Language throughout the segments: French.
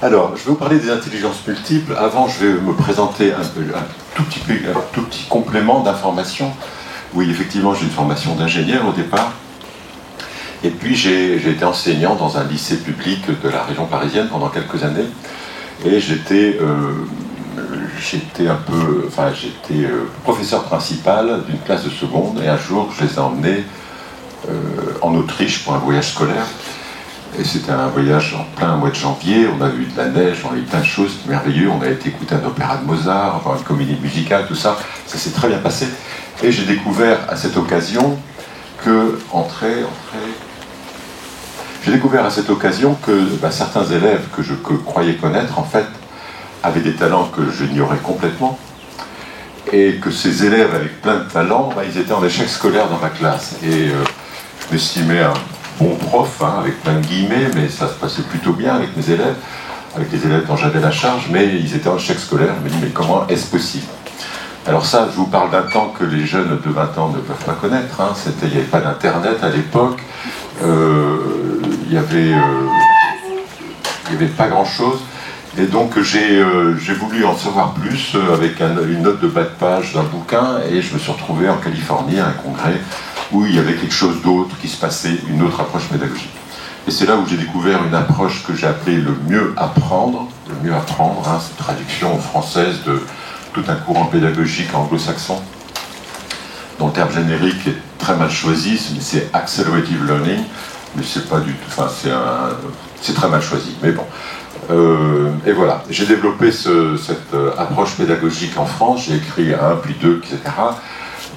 Alors, je vais vous parler des intelligences multiples. Avant, je vais me présenter un tout petit complément d'information. Oui, effectivement, j'ai une formation d'ingénieur au départ. Et puis, j'ai été enseignant dans un lycée public de la région parisienne pendant quelques années. Et j'étais professeur principal d'une classe de seconde. Et un jour, je les ai emmenés en Autriche pour un voyage scolaire. Et c'était un voyage en plein mois de janvier, on a vu de la neige, on a eu plein de choses merveilleuses, on a été écouter un opéra de Mozart, enfin une comédie musicale, tout ça, ça s'est très bien passé. Et j'ai découvert à cette occasion que, certains élèves que je croyais connaître, en fait, avaient des talents que je ignorais complètement, et que ces élèves avec plein de talents, ils étaient en échec scolaire dans ma classe. Et je m'estimais un bon prof, avec plein de guillemets, mais ça se passait plutôt bien avec mes élèves, avec les élèves dont j'avais la charge, mais ils étaient en échec scolaire. Je me dis, mais comment est-ce possible? Alors ça, je vous parle d'un temps que les jeunes de 20 ans ne peuvent pas connaître. Il n'y avait pas d'internet à l'époque, il n'y avait pas grand-chose. Et donc j'ai voulu en savoir plus avec une note de bas de page d'un bouquin, et je me suis retrouvé en Californie à un congrès où il y avait quelque chose d'autre qui se passait, une autre approche pédagogique. Et c'est là où j'ai découvert une approche que j'ai appelée le mieux apprendre. Le mieux apprendre, c'est une traduction française de tout un courant pédagogique anglo-saxon, dont le terme générique est très mal choisi, c'est accelerative learning, mais c'est pas du tout, c'est très mal choisi, mais bon. Et voilà, j'ai développé cette approche pédagogique en France, j'ai écrit un, puis deux, etc.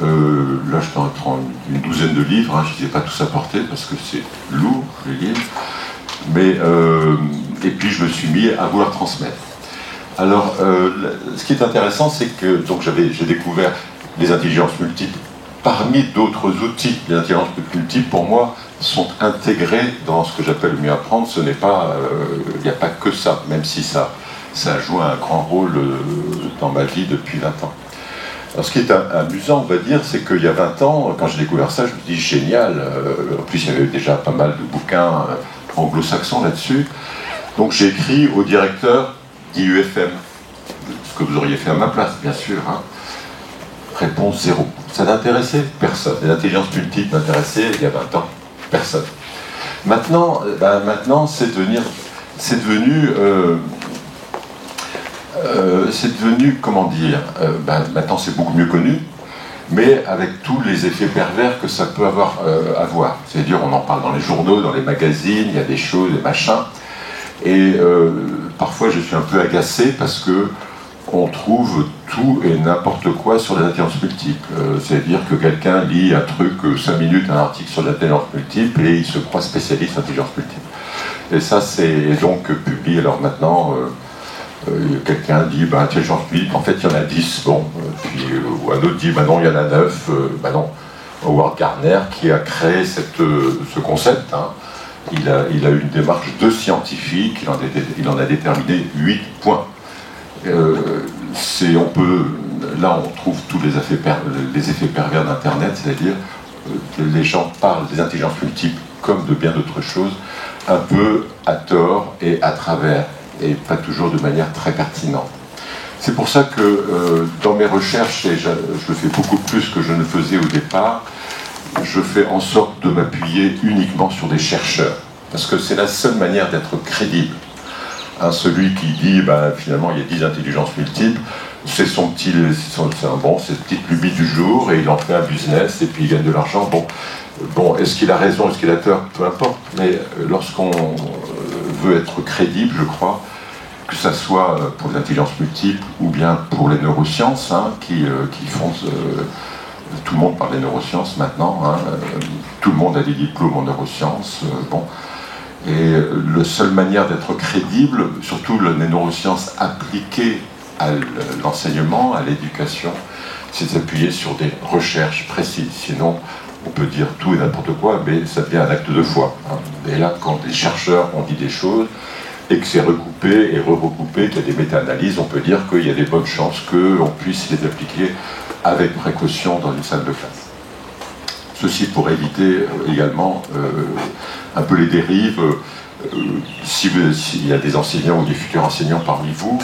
Là, je peux en prendre une douzaine de livres, je ne les ai pas tous apportés parce que c'est lourd, les livres. Et puis, je me suis mis à vouloir transmettre. Alors, ce qui est intéressant, c'est que j'ai découvert les intelligences multiples. Parmi d'autres outils, les intelligences multiples, pour moi, sont intégrées dans ce que j'appelle le mieux apprendre. Ce n'est pas, il n'y a pas que ça, même si ça a joué un grand rôle dans ma vie depuis 20 ans. Alors, ce qui est amusant, on va dire, c'est qu'il y a 20 ans, quand j'ai découvert ça, je me dis génial. En plus, il y avait déjà pas mal de bouquins anglo-saxons là-dessus. Donc, j'ai écrit au directeur d'IUFM, ce que vous auriez fait à ma place, bien sûr. Réponse zéro. Ça n'intéressait personne. Les intelligences multiples m'intéressaient il y a 20 ans. Personne. Maintenant, c'est devenu, comment dire, maintenant c'est beaucoup mieux connu, mais avec tous les effets pervers que ça peut avoir. C'est-à-dire, on en parle dans les journaux, dans les magazines, il y a des choses, des machins, et parfois je suis un peu agacé parce que on trouve tout et n'importe quoi sur les intelligences multiples. C'est-à-dire que quelqu'un lit un truc, 5 minutes, un article sur l'intelligence multiple, et il se croit spécialiste en intelligence multiple. Et ça, c'est donc publié. Alors maintenant, quelqu'un dit, intelligence multiple, en fait, il y en a 10. Bon, ou un autre dit, non, il y en a 9. Non. Howard Gardner, qui a créé ce concept, il a eu une démarche de scientifique, il en a déterminé 8 points. Là on trouve tous les effets pervers d'Internet, c'est-à-dire que les gens parlent des intelligences multiples comme de bien d'autres choses, un peu à tort et à travers, et pas toujours de manière très pertinente. C'est pour ça que dans mes recherches, et je le fais beaucoup plus que je ne faisais au départ, je fais en sorte de m'appuyer uniquement sur des chercheurs, parce que c'est la seule manière d'être crédible. Celui qui dit, finalement, il y a 10 intelligences multiples, c'est sa petite lubie du jour, et il en fait un business, et puis il gagne de l'argent. Bon, est-ce qu'il a raison, est-ce qu'il a tort? Peu importe. Mais lorsqu'on veut être crédible, je crois, que ça soit pour les intelligences multiples, ou bien pour les neurosciences, qui font... tout le monde parle des neurosciences maintenant, tout le monde a des diplômes en neurosciences, Et la seule manière d'être crédible, surtout les neurosciences appliquées à l'enseignement, à l'éducation, c'est de s'appuyer sur des recherches précises. Sinon, on peut dire tout et n'importe quoi, mais ça devient un acte de foi. Et là, quand des chercheurs ont dit des choses, et que c'est recoupé et re-recoupé, qu'il y a des méta-analyses, on peut dire qu'il y a des bonnes chances qu'on puisse les appliquer avec précaution dans une salle de classe. Ceci pour éviter également un peu les dérives. S'il y a des enseignants ou des futurs enseignants parmi vous,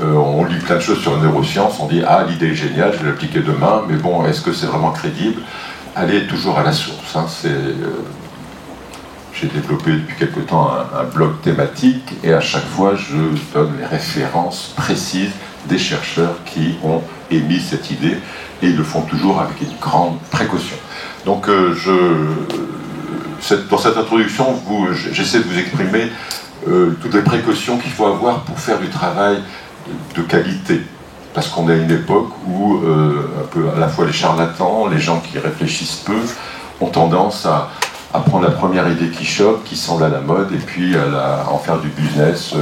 on lit plein de choses sur les neurosciences, on dit « Ah, l'idée est géniale, je vais l'appliquer demain, mais bon, est-ce que c'est vraiment crédible ?» Allez toujours à la source. Hein, j'ai développé depuis quelque temps un blog thématique, et à chaque fois, je donne les références précises des chercheurs qui ont émis cette idée, et ils le font toujours avec une grande précaution. Donc, dans cette introduction, j'essaie de vous exprimer toutes les précautions qu'il faut avoir pour faire du travail de qualité. Parce qu'on est à une époque où un peu à la fois les charlatans, les gens qui réfléchissent peu, ont tendance à prendre la première idée qui chope, qui semble à la mode, et puis à en faire du business.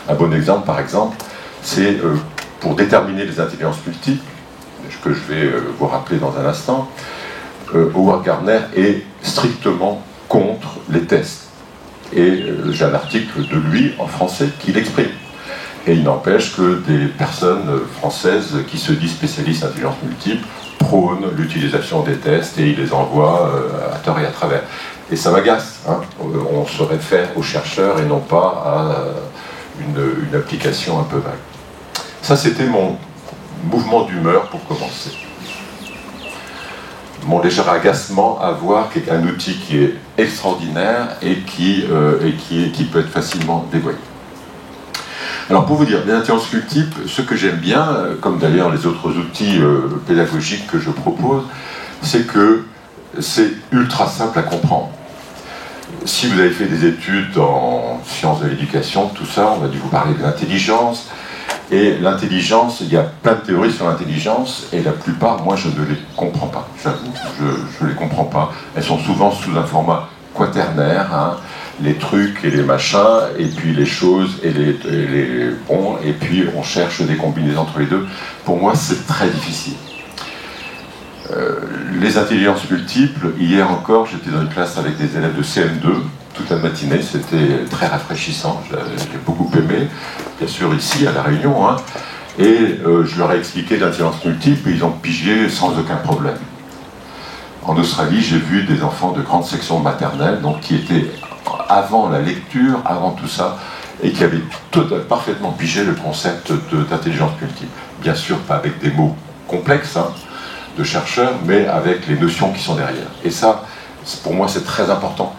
Un bon exemple, par exemple, c'est pour déterminer les intelligences multiples, que je vais vous rappeler dans un instant, Howard Gardner est strictement contre les tests. Et j'ai un article de lui en français qui l'exprime. Et il n'empêche que des personnes françaises qui se disent spécialistes en intelligence multiple prônent l'utilisation des tests et ils les envoient à tort et à travers. Et ça m'agace. Hein. On se réfère aux chercheurs et non pas à une application un peu vague. Ça, c'était mon mouvement d'humeur pour commencer. Mon léger agacement à voir un outil qui est extraordinaire et qui peut être facilement dévoyé. Alors pour vous dire, les intelligences multiples, ce que j'aime bien, comme d'ailleurs les autres outils pédagogiques que je propose, c'est que c'est ultra simple à comprendre. Si vous avez fait des études en sciences de l'éducation, tout ça, on a dû vous parler de l'intelligence. Et l'intelligence, il y a plein de théories sur l'intelligence, et la plupart, moi, je ne les comprends pas. J'avoue, je ne les comprends pas. Elles sont souvent sous un format quaternaire, hein, les trucs et les machins, et puis les choses et les bons, et puis on cherche des combinaisons entre les deux. Pour moi, c'est très difficile. Les intelligences multiples, hier encore, j'étais dans une classe avec des élèves de CM2, toute la matinée, c'était très rafraîchissant, j'ai beaucoup aimé, bien sûr ici à La Réunion, hein, et je leur ai expliqué l'intelligence multiple et ils ont pigé sans aucun problème. En Australie, j'ai vu des enfants de grande section maternelle, donc qui étaient avant la lecture, avant tout ça, et qui avaient parfaitement pigé le concept d'intelligence multiple. Bien sûr, pas avec des mots complexes, hein, de chercheurs, mais avec les notions qui sont derrière. Et ça, pour moi, c'est très important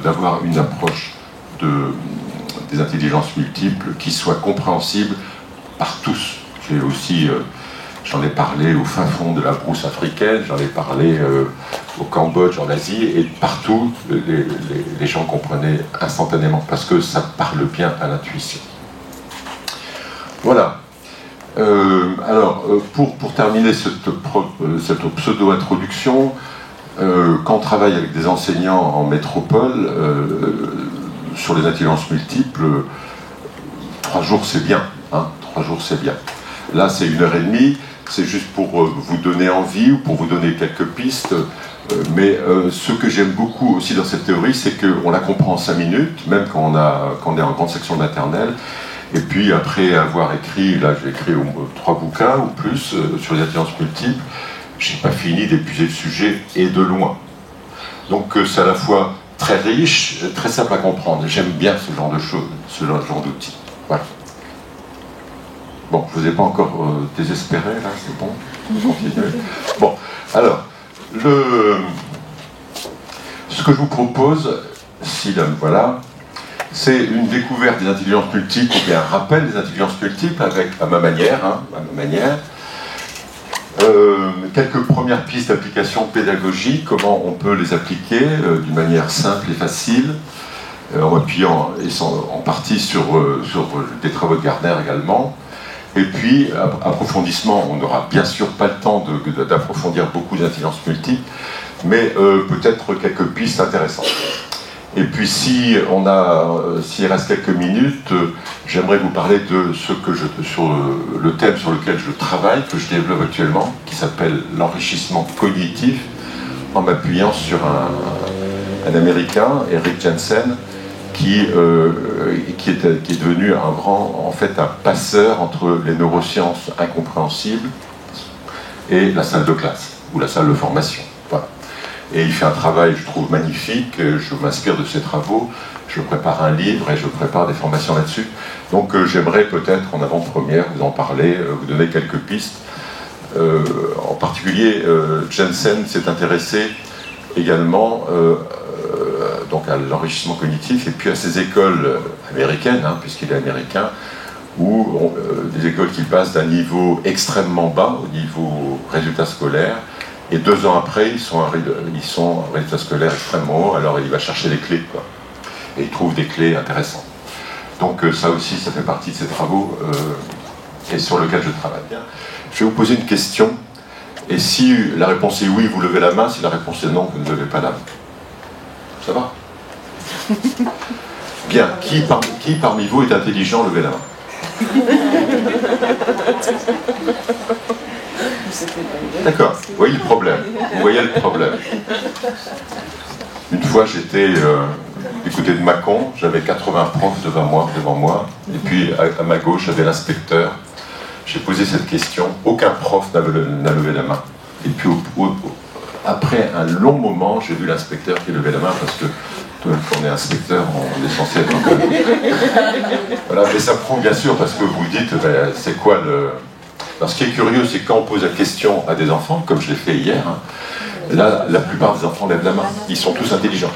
d'avoir une approche des intelligences multiples qui soit compréhensible par tous. J'en ai parlé au fin fond de la brousse africaine, j'en ai parlé au Cambodge, en Asie, et partout, les gens comprenaient instantanément, parce que ça parle bien à l'intuition. Voilà. Pour terminer cette pseudo-introduction, quand on travaille avec des enseignants en métropole, sur les intelligences multiples, 3 jours c'est bien, hein, 3 jours c'est bien. Là c'est 1h30, c'est juste pour vous donner envie ou pour vous donner quelques pistes, mais ce que j'aime beaucoup aussi dans cette théorie, c'est qu'on la comprend en 5 minutes, même quand on est en grande section maternelle, et puis après avoir écrit, là j'ai écrit 3 bouquins ou plus sur les intelligences multiples, j'ai pas fini d'épuiser le sujet, et de loin. Donc c'est à la fois très riche, très simple à comprendre. J'aime bien ce genre de choses, ce genre d'outils. Voilà. Bon, je vous ai pas encore désespéré, là, c'est bon. Je continue. Bon, alors, ce que je vous propose, voilà, c'est une découverte des intelligences multiples, ou bien un rappel des intelligences multiples à ma manière, hein, quelques premières pistes d'application pédagogique, comment on peut les appliquer d'une manière simple et facile, en appuyant en partie sur des travaux de Gardner également. Et puis, approfondissement, on n'aura bien sûr pas le temps d'approfondir beaucoup d'intelligences multiples, mais peut-être quelques pistes intéressantes. Et puis s'il reste quelques minutes, j'aimerais vous parler sur le thème sur lequel je travaille, que je développe actuellement, qui s'appelle l'enrichissement cognitif, en m'appuyant sur un Américain, Eric Jensen, qui est devenu un passeur entre les neurosciences incompréhensibles et la salle de classe, ou la salle de formation. Voilà. Et il fait un travail, je trouve, magnifique. Je m'inspire de ses travaux. Je prépare un livre et je prépare des formations là-dessus. Donc j'aimerais peut-être, en avant-première, vous en parler, vous donner quelques pistes. En particulier, Jensen s'est intéressé également donc à l'enrichissement cognitif et puis à ces écoles américaines, hein, puisqu'il est américain, où des écoles qui passent d'un niveau extrêmement bas au niveau résultat scolaire, et 2 ans après, ils sont en résultat scolaire extrêmement haut, alors il va chercher les clés, quoi. Et il trouve des clés intéressantes. Donc ça aussi, ça fait partie de ces travaux et sur lesquels je travaille bien. Je vais vous poser une question, et si la réponse est oui, vous levez la main, si la réponse est non, vous ne levez pas la main. Ça va? Bien, qui parmi vous est intelligent, levez la main. D'accord, vous voyez le problème. Vous voyez le problème. Une fois, j'étais du côté de Mâcon, j'avais 80 profs devant moi, et puis à ma gauche, j'avais l'inspecteur. J'ai posé cette question, aucun prof n'a levé la main. Et puis après un long moment, j'ai vu l'inspecteur qui levait la main, parce que quand on est inspecteur, on est censé être un peu... Voilà, mais ça prouve bien sûr, parce que vous dites, ben, c'est quoi le... Alors ce qui est curieux, c'est que quand on pose la question à des enfants, comme je l'ai fait hier, hein, là, la plupart des enfants lèvent la main. Ils sont tous intelligents.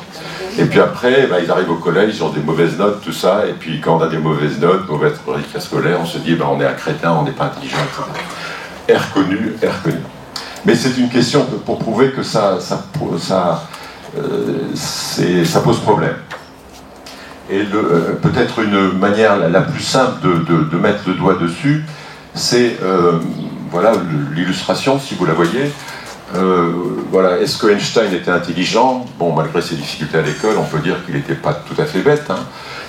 Et puis après, ben, ils arrivent au collège, ils ont des mauvaises notes, tout ça, et puis quand on a des mauvaises notes, mauvaises résultats scolaires, on se dit, ben, on est un crétin, on n'est pas intelligent, etc. R connu, R connu. Mais c'est une question pour prouver que ça pose problème. Et peut-être une manière la plus simple de mettre le doigt dessus, c'est, voilà, l'illustration, si vous la voyez. Voilà, est-ce que Einstein était intelligent? Bon, malgré ses difficultés à l'école, on peut dire qu'il n'était pas tout à fait bête. Hein.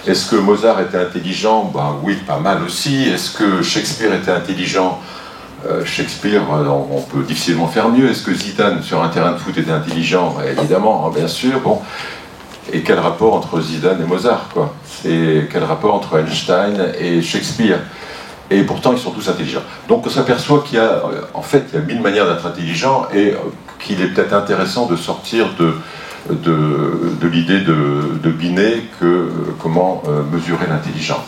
Est-ce que Mozart était intelligent? Ben oui, pas mal aussi. Est-ce que Shakespeare était intelligent? Shakespeare, on peut difficilement faire mieux. Est-ce que Zidane, sur un terrain de foot, était intelligent? Évidemment, bien sûr. Bon. Et quel rapport entre Zidane et Mozart, quoi? Et quel rapport entre Einstein et Shakespeare? Et pourtant, ils sont tous intelligents. Donc on s'aperçoit qu'il y a, en fait, il y a 1000 manières d'être intelligent, et qu'il est peut-être intéressant de sortir de l'idée de Binet que comment mesurer l'intelligence.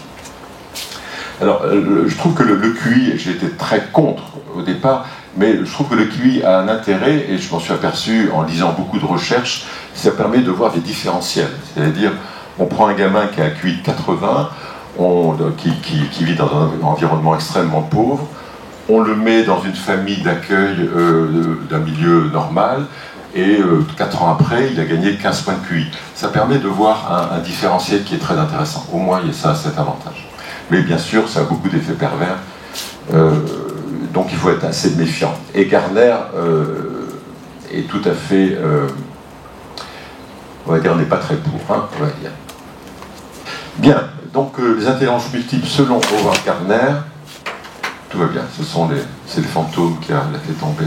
Alors, je trouve que le QI, j'ai été très contre au départ, mais je trouve que le QI a un intérêt, et je m'en suis aperçu en lisant beaucoup de recherches, ça permet de voir des différentiels. C'est-à-dire, on prend un gamin qui a un QI de 80, qui vit dans un environnement extrêmement pauvre, on le met dans une famille d'accueil d'un milieu normal, et 4 ans après, il a gagné 15 points de QI. Ça permet de voir un différentiel qui est très intéressant. Au moins, il y a ça, cet avantage. Mais bien sûr, ça a beaucoup d'effets pervers, donc il faut être assez méfiant. Et Gardner est tout à fait, on va dire, n'est pas très pour, hein, on va dire. Bien, donc les intelligences multiples selon Howard Gardner, tout va bien, c'est le fantôme qui a la fait tomber.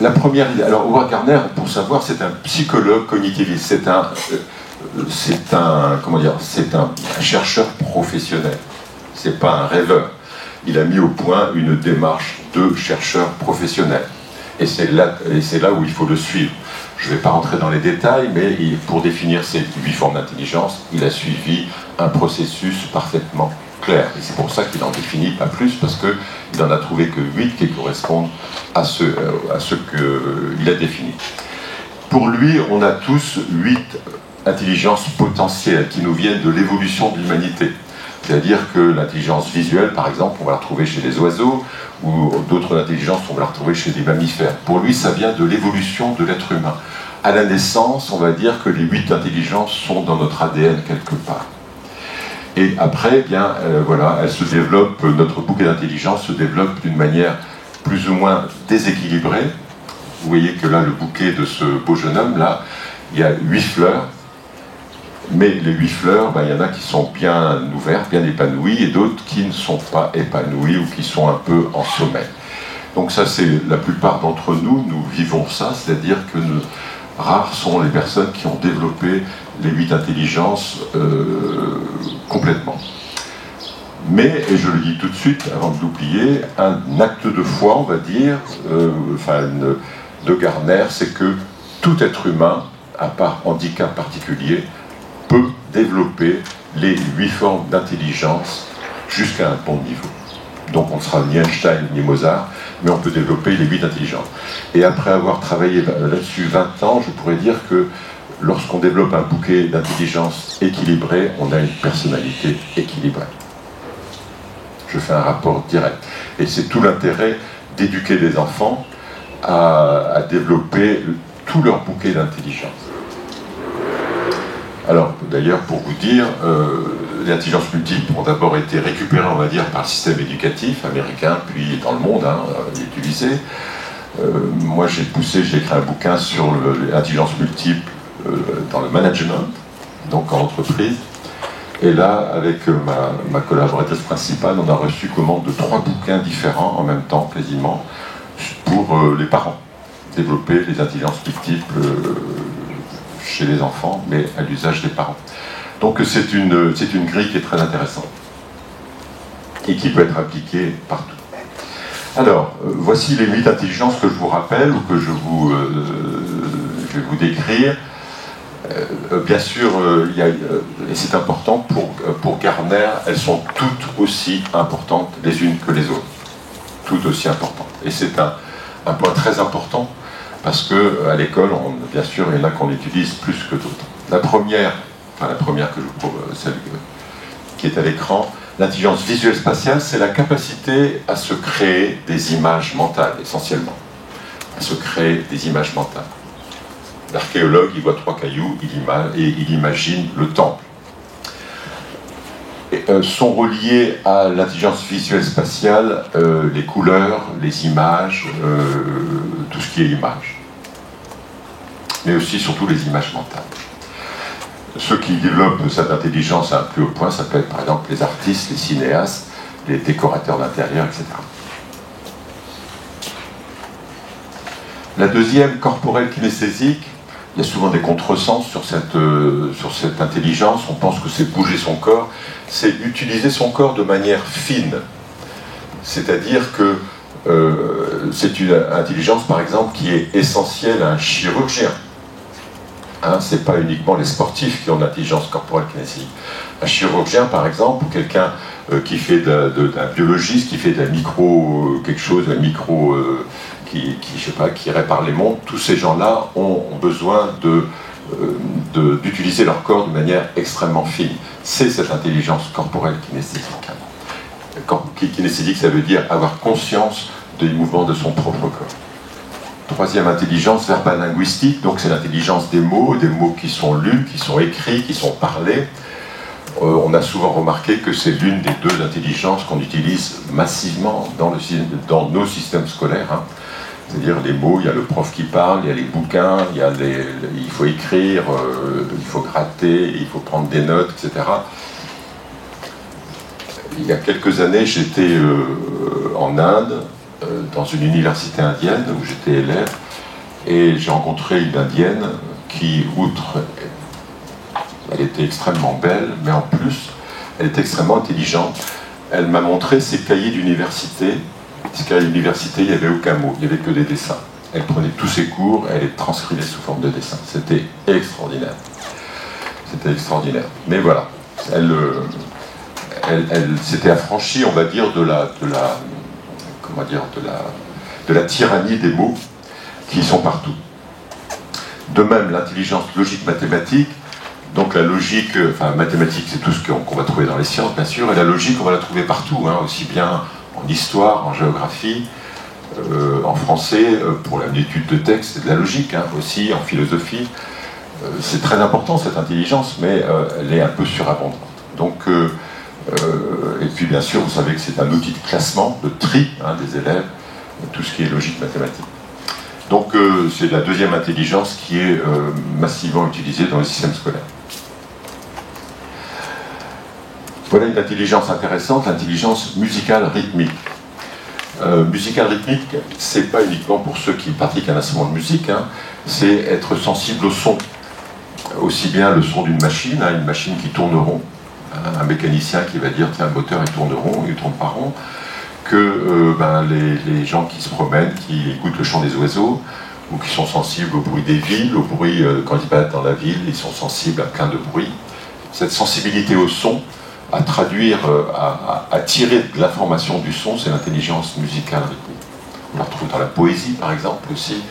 La première idée, alors Howard Gardner, pour savoir, c'est un psychologue cognitiviste, c'est un chercheur professionnel, c'est pas un rêveur. Il a mis au point une démarche de chercheur professionnel, et c'est là où il faut le suivre. Je ne vais pas rentrer dans les détails, mais pour définir ces 8 formes d'intelligence, il a suivi un processus parfaitement clair. Et c'est pour ça qu'il n'en définit pas plus, parce qu'il n'en a trouvé que 8 qui correspondent à ce qu'il a défini. Pour lui, on a tous 8 intelligences potentielles qui nous viennent de l'évolution de l'humanité. C'est-à-dire que l'intelligence visuelle, par exemple, on va la retrouver chez les oiseaux, ou d'autres intelligences, on va la retrouver chez les mammifères. Pour lui, ça vient de l'évolution de l'être humain. À la naissance, on va dire que les 8 intelligences sont dans notre ADN quelque part. Et après, eh bien, voilà, elles se développent, notre bouquet d'intelligence se développe d'une manière plus ou moins déséquilibrée. Vous voyez que là, le bouquet de ce beau jeune homme-là, il y a 8 fleurs. Mais les 8 fleurs, ben, il y en a qui sont bien ouvertes, bien épanouies, et d'autres qui ne sont pas épanouies ou qui sont un peu en sommeil. Donc ça, c'est la plupart d'entre nous, nous vivons ça, c'est-à-dire que rares sont les personnes qui ont développé les 8 intelligences complètement. Mais, et je le dis tout de suite, avant de l'oublier, un acte de foi, on va dire, de Gardner, c'est que tout être humain, à part handicap particulier, peut développer les 8 formes d'intelligence jusqu'à un bon niveau. Donc on ne sera ni Einstein ni Mozart, mais on peut développer les 8 intelligences. Et après avoir travaillé là-dessus 20 ans, je pourrais dire que lorsqu'on développe un bouquet d'intelligence équilibré, on a une personnalité équilibrée. Je fais un rapport direct. Et c'est tout l'intérêt d'éduquer les enfants à développer tout leur bouquet d'intelligence. Alors, d'ailleurs, pour vous dire, les intelligences multiples ont d'abord été récupérées, on va dire, par le système éducatif américain, puis dans le monde, utilisées. Moi, j'ai écrit un bouquin sur l'intelligence multiple dans le management, donc en entreprise. Et là, avec ma collaboratrice principale, on a reçu commande de 3 bouquins différents en même temps, quasiment, pour les parents. Développer les intelligences multiples chez les enfants, mais à l'usage des parents. Donc c'est une grille qui est très intéressante et qui peut être appliquée partout. Alors, voici les 8 intelligences que je vous rappelle ou que je vais vous décrire. Bien sûr, et c'est important, pour Gardner, elles sont toutes aussi importantes les unes que les autres. Toutes aussi importantes. Et c'est un point très important, parce qu'à l'école, bien sûr, il y en a qu'on utilise plus que d'autres. La première que je vous propose, celle qui est à l'écran, l'intelligence visuelle spatiale, c'est la capacité à se créer des images mentales, essentiellement. À se créer des images mentales. L'archéologue, il voit 3 cailloux, il imagine le temple. Et, sont reliés à l'intelligence visuelle spatiale les couleurs, les images, tout ce qui est image. Mais aussi, surtout, les images mentales. Ceux qui développent cette intelligence à un plus haut point, ça peut être par exemple les artistes, les cinéastes, les décorateurs d'intérieur, etc. La deuxième, corporelle kinesthésique, il y a souvent des contresens sur cette intelligence. On pense que c'est bouger son corps, c'est utiliser son corps de manière fine. C'est-à-dire que c'est une intelligence, par exemple, qui est essentielle à un chirurgien. Ce n'est pas uniquement les sportifs qui ont l'intelligence corporelle kinesthésique. Un chirurgien, par exemple, ou quelqu'un qui fait d'un biologiste, qui fait de la micro, quelque chose, de la micro, qui répare les montres, tous ces gens-là ont besoin d'utiliser leur corps de manière extrêmement fine. C'est cette intelligence corporelle kinesthésique. Kinesthésique, ça veut dire avoir conscience des mouvements de son propre corps. Troisième intelligence, verbale linguistique, donc c'est l'intelligence des mots qui sont lus, qui sont écrits, qui sont parlés. On a souvent remarqué que c'est l'une des 2 intelligences qu'on utilise massivement dans nos systèmes scolaires. C'est-à-dire les mots, il y a le prof qui parle, il y a les bouquins, il faut écrire, il faut gratter, il faut prendre des notes, etc. Il y a quelques années, j'étais en Inde, dans une université indienne où j'étais élève, et j'ai rencontré une indienne qui, outre, elle était extrêmement belle, mais en plus, elle était extrêmement intelligente. Elle m'a montré ses cahiers d'université. Ces cahiers d'université, il n'y avait aucun mot, il n'y avait que des dessins. Elle prenait tous ses cours, elle les transcrivait sous forme de dessins. C'était extraordinaire. C'était extraordinaire. Mais voilà, elle s'était affranchie, on va dire, de la tyrannie des mots qui sont partout. De même, l'intelligence logique mathématique, donc la logique, mathématique, c'est tout ce qu'on va trouver dans les sciences, bien sûr, et la logique, on va la trouver partout, aussi bien en histoire, en géographie, en français, pour l'étude de texte, c'est de la logique, aussi en philosophie. C'est très important cette intelligence, mais elle est un peu surabondante. Donc, et puis bien sûr, vous savez que c'est un outil de classement, de tri des élèves, tout ce qui est logique mathématique. Donc c'est la deuxième intelligence qui est massivement utilisée dans le système scolaire. Voilà une intelligence intéressante, l'intelligence musicale rythmique. Musicale rythmique, c'est pas uniquement pour ceux qui pratiquent un instrument de musique, c'est être sensible au son. Aussi bien le son d'une machine, une machine qui tourne rond, un mécanicien qui va dire tiens, le moteur il tourne rond, il tourne pas rond, que les gens qui se promènent, qui écoutent le chant des oiseaux, ou qui sont sensibles au bruit des villes, au bruit quand ils battent dans la ville, ils sont sensibles à plein de bruits. Cette sensibilité au son, à traduire, à tirer de l'information du son, c'est l'intelligence musicale rythmique. On la retrouve dans la poésie, par exemple, aussi,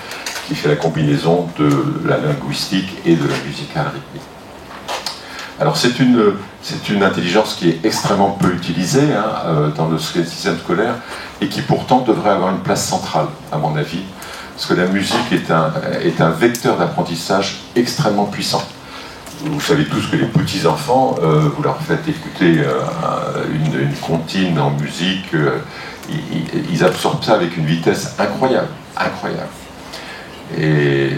qui fait la combinaison de la linguistique et de la musicale rythmique. Alors c'est une intelligence qui est extrêmement peu utilisée dans le système scolaire et qui pourtant devrait avoir une place centrale, à mon avis, parce que la musique est un vecteur d'apprentissage extrêmement puissant. Vous savez tous que les petits-enfants, vous leur faites écouter une comptine en musique, ils absorbent ça avec une vitesse incroyable, incroyable. Et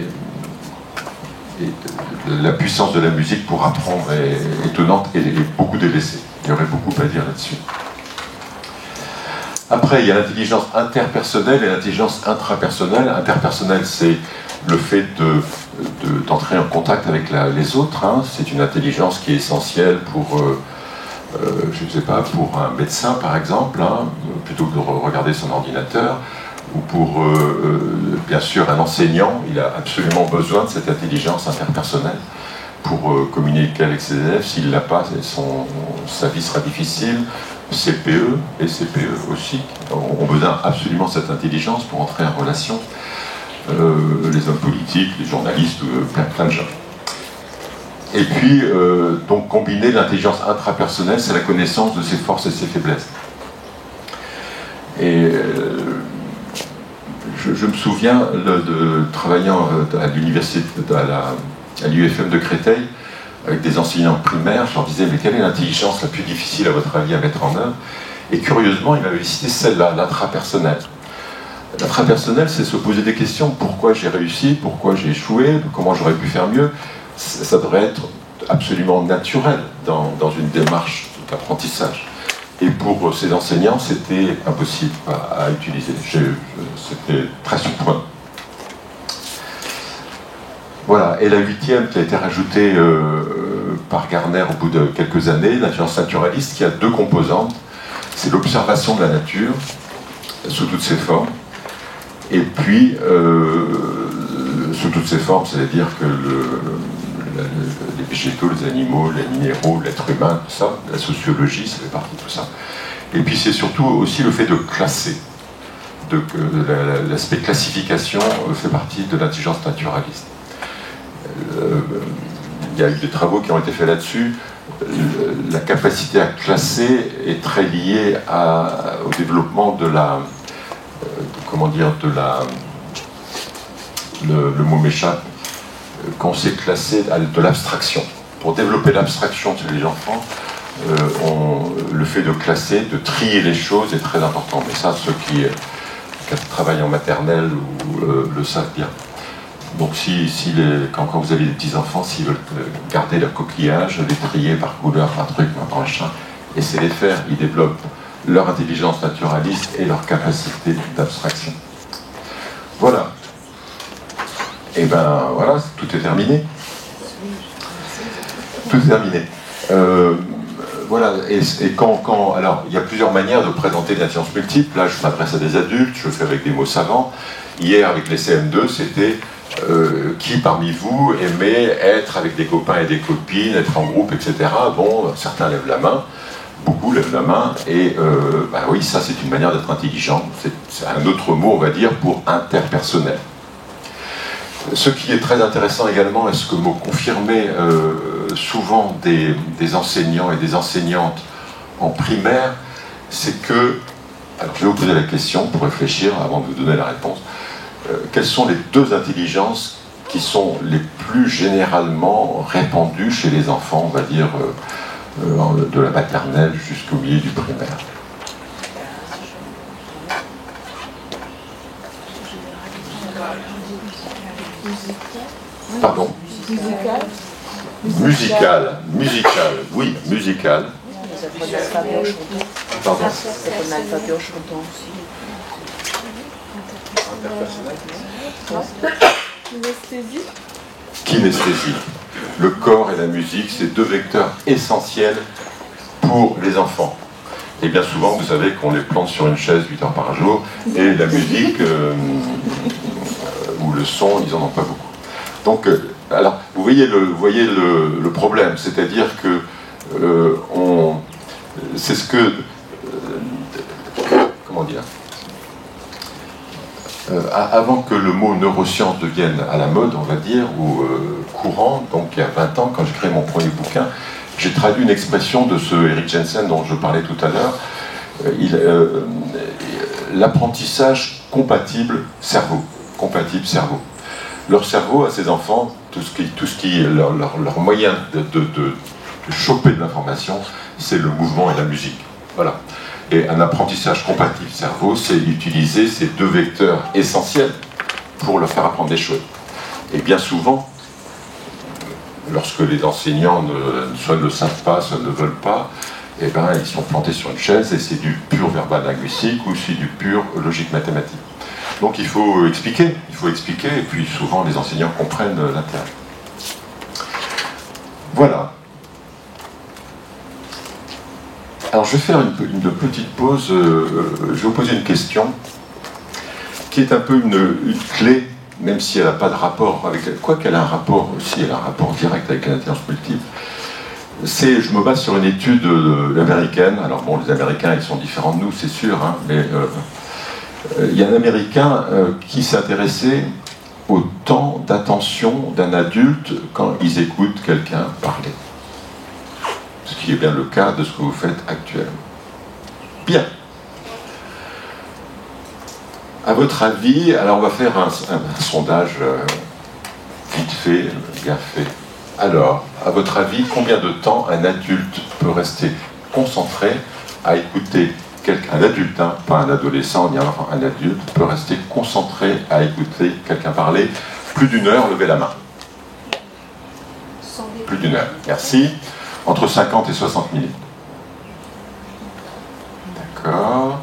la puissance de la musique pour apprendre est étonnante et beaucoup délaissée. Il y aurait beaucoup à dire là-dessus. Après, il y a l'intelligence interpersonnelle et l'intelligence intrapersonnelle. Interpersonnelle, c'est le fait d'entrer en contact avec les autres. C'est une intelligence qui est essentielle pour, je ne sais pas, pour un médecin par exemple, plutôt que de regarder son ordinateur, ou pour, bien sûr, un enseignant. Il a absolument besoin de cette intelligence interpersonnelle pour communiquer avec ses élèves. S'il ne l'a pas, sa vie sera difficile. CPE et CPE aussi ont besoin absolument de cette intelligence pour entrer en relation. Les hommes politiques, les journalistes, plein de gens. Et puis, donc, combiner l'intelligence intrapersonnelle, c'est la connaissance de ses forces et ses faiblesses. Et je me souviens de travaillant à l'université, à l'UFM de Créteil, avec des enseignants primaires, je leur disais, mais quelle est l'intelligence la plus difficile à votre avis à mettre en œuvre? Et curieusement, ils m'avaient cité celle-là, l'intrapersonnel. L'intrapersonnel, c'est se poser des questions. Pourquoi j'ai réussi? Pourquoi j'ai échoué? Comment j'aurais pu faire mieux? Ça devrait être absolument naturel dans une démarche d'apprentissage. Et pour ces enseignants, c'était impossible à utiliser. C'était très surprenant. Voilà, et la huitième qui a été rajoutée par Garner au bout de quelques années, l'intelligence naturaliste, qui a deux composantes. C'est l'observation de la nature, sous toutes ses formes, et puis, sous toutes ses formes, c'est-à-dire que les végétaux, les animaux, les minéraux, l'être humain, tout ça, la sociologie, ça fait partie de tout ça. Et puis c'est surtout aussi le fait de classer. L'aspect classification fait partie de l'intelligence naturaliste. Il y a eu des travaux qui ont été faits là-dessus. La capacité à classer est très liée au développement de la... comment dire, le mot m'échappe, qu'on sait classer de l'abstraction. Pour développer l'abstraction chez les enfants, le fait de classer, de trier les choses est très important. Mais ça, ceux qui travaillent en maternelle le savent bien. Donc quand vous avez des petits-enfants, s'ils veulent garder leur coquillage, les trier par couleur, par truc, par machin, essayez de les faire. Ils développent leur intelligence naturaliste et leur capacité d'abstraction. Voilà. Et ben voilà, tout est terminé. Tout est terminé. Voilà, et alors, il y a plusieurs manières de présenter l'intelligence multiple. Là, je m'adresse à des adultes, je le fais avec des mots savants. Hier, avec les CM2, c'était qui parmi vous aimait être avec des copains et des copines, être en groupe, etc. Bon, certains lèvent la main, beaucoup lèvent la main, et oui, ça c'est une manière d'être intelligent. C'est un autre mot, on va dire, pour interpersonnel. Ce qui est très intéressant également, et ce que m'ont confirmé souvent des enseignants et des enseignantes en primaire, c'est que, alors je vais vous poser la question pour réfléchir avant de vous donner la réponse, quelles sont les deux intelligences qui sont les plus généralement répandues chez les enfants, on va dire, de la maternelle jusqu'au milieu du primaire? Pardon? Musical, oui, musical. Pardon? Kinesthésie. Le corps et la musique, c'est deux vecteurs essentiels pour les enfants. Et bien souvent, vous savez qu'on les plante sur une chaise 8 heures par jour, et la musique ou le son, ils n'en ont pas beaucoup. Donc, alors, vous voyez le problème, c'est-à-dire que c'est ce que... comment dire, avant que le mot neurosciences devienne à la mode, on va dire, ou courant, donc il y a 20 ans, quand j'ai créé mon premier bouquin, j'ai traduit une expression de ce Eric Jensen dont je parlais tout à l'heure, l'apprentissage compatible cerveau. Compatible cerveau. Leur cerveau, à ces enfants, tout ce qui est leur moyen de choper de l'information, c'est le mouvement et la musique. Voilà. Et un apprentissage compatible cerveau, c'est utiliser ces deux vecteurs essentiels pour leur faire apprendre des choses. Et bien souvent, lorsque les enseignants soit ne le savent pas, soit ne veulent pas, eh ben, ils sont plantés sur une chaise et c'est du pur verbal linguistique ou c'est du pur logique mathématique. Donc il faut expliquer, et puis souvent les enseignants comprennent l'intérêt. Voilà. Alors je vais faire une petite pause, je vais vous poser une question qui est un peu une clé, même si elle n'a pas de rapport avec... Quoi qu'elle a un rapport aussi, elle a un rapport direct avec l'intelligence multiple. Je me base sur une étude américaine. Alors bon, les Américains, ils sont différents de nous, c'est sûr, hein, mais il y a un Américain qui s'est intéressé au temps d'attention d'un adulte quand ils écoutent quelqu'un parler. Ce qui est bien le cas de ce que vous faites actuellement. Bien. À votre avis, alors on va faire un sondage vite fait, bien fait. Alors, à votre avis, combien de temps un adulte peut rester concentré à écouter quelqu'un, un adulte, hein, pas un adolescent, ni un enfant, un adulte peut rester concentré à écouter quelqu'un parler plus d'une heure, levez la main. Plus d'une heure, merci. Entre 50 et 60 minutes. D'accord.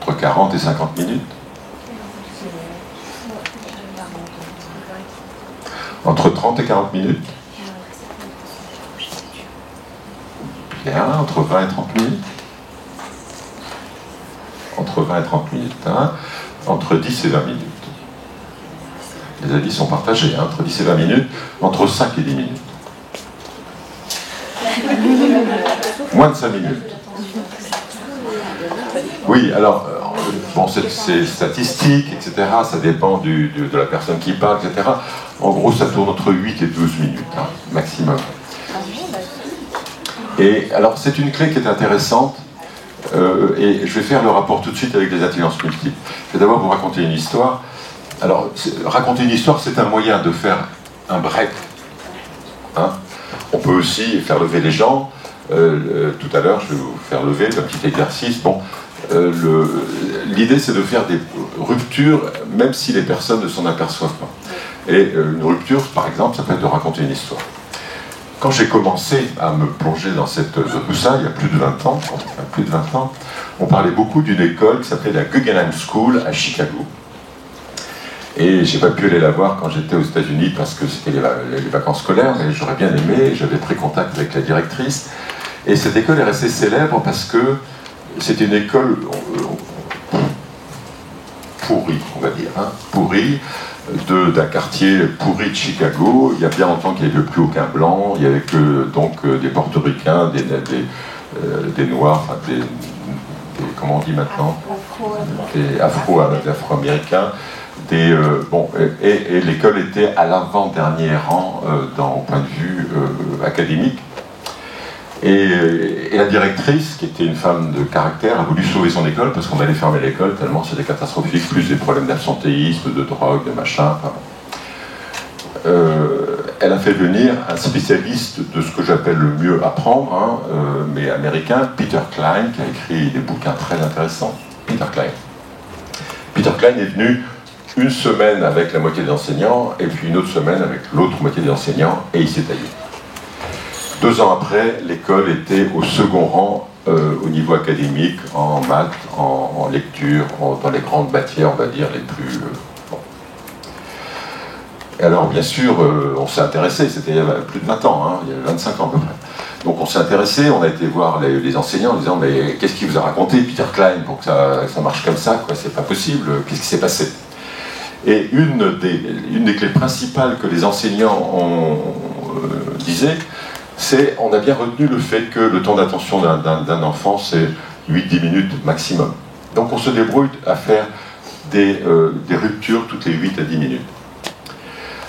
Entre 40 et 50 minutes. Entre 30 et 40 minutes. Bien, entre 20 et 30 minutes. Entre 20 et 30 minutes. Hein. Entre 10 et 20 minutes. Les avis sont partagés. Hein. Entre 10 et 20 minutes. Entre 5 et 10 minutes. Moins de 5 minutes. Oui, alors, bon, c'est statistique, etc. Ça dépend de la personne qui parle, etc. En gros, ça tourne entre 8 et 12 minutes, hein, maximum. Et alors, c'est une clé qui est intéressante. Et je vais faire le rapport tout de suite avec les intelligences multiples. Je vais d'abord vous raconter une histoire. Alors, raconter une histoire, c'est un moyen de faire un break. Hein. On peut aussi faire lever les gens. Tout à l'heure, je vais vous faire lever un petit exercice. Bon, l'idée, c'est de faire des ruptures, même si les personnes ne s'en aperçoivent pas. Et une rupture, par exemple, ça peut être de raconter une histoire. Quand j'ai commencé à me plonger dans tout ça, il y a plus de 20 ans, on parlait beaucoup d'une école qui s'appelait la Guggenheim School à Chicago. Et j'ai pas pu aller la voir quand j'étais aux États-Unis parce que c'était les vacances scolaires, mais j'aurais bien aimé, j'avais pris contact avec la directrice. Et cette école est restée célèbre parce que c'était une école pourrie, on va dire, hein, pourrie, d'un quartier pourri de Chicago. Il y a bien longtemps qu'il n'y avait plus aucun blanc, il n'y avait que donc des portoricains, des noirs, enfin comment on dit maintenant, des afro-américains. Et l'école était à l'avant-dernier rang au point de vue académique. Et la directrice, qui était une femme de caractère, a voulu sauver son école parce qu'on allait fermer l'école tellement c'était catastrophique, plus des problèmes d'absentéisme, de drogue, de machin. Enfin bon. Elle a fait venir un spécialiste de ce que j'appelle le mieux apprendre, hein, mais américain, Peter Klein, qui a écrit des bouquins très intéressants. Peter Klein est venu une semaine avec la moitié des enseignants, et puis une autre semaine avec l'autre moitié des enseignants, et il s'est taillé. 2 ans après, l'école était au second rang au niveau académique, en maths, en lecture, dans les grandes matières, on va dire, les plus... Bon. Et alors, bien sûr, on s'est intéressé, c'était il y a plus de 20 ans, hein, il y a 25 ans à peu près. Donc on s'est intéressé, on a été voir les enseignants en disant mais qu'est-ce qu'il vous a raconté Peter Klein pour que ça marche comme ça, quoi, c'est pas possible, qu'est-ce qui s'est passé? Et une des clés principales que les enseignants disaient, c'est on a bien retenu le fait que le temps d'attention d'un enfant c'est 8-10 minutes maximum. Donc on se débrouille à faire des ruptures toutes les 8 à 10 minutes.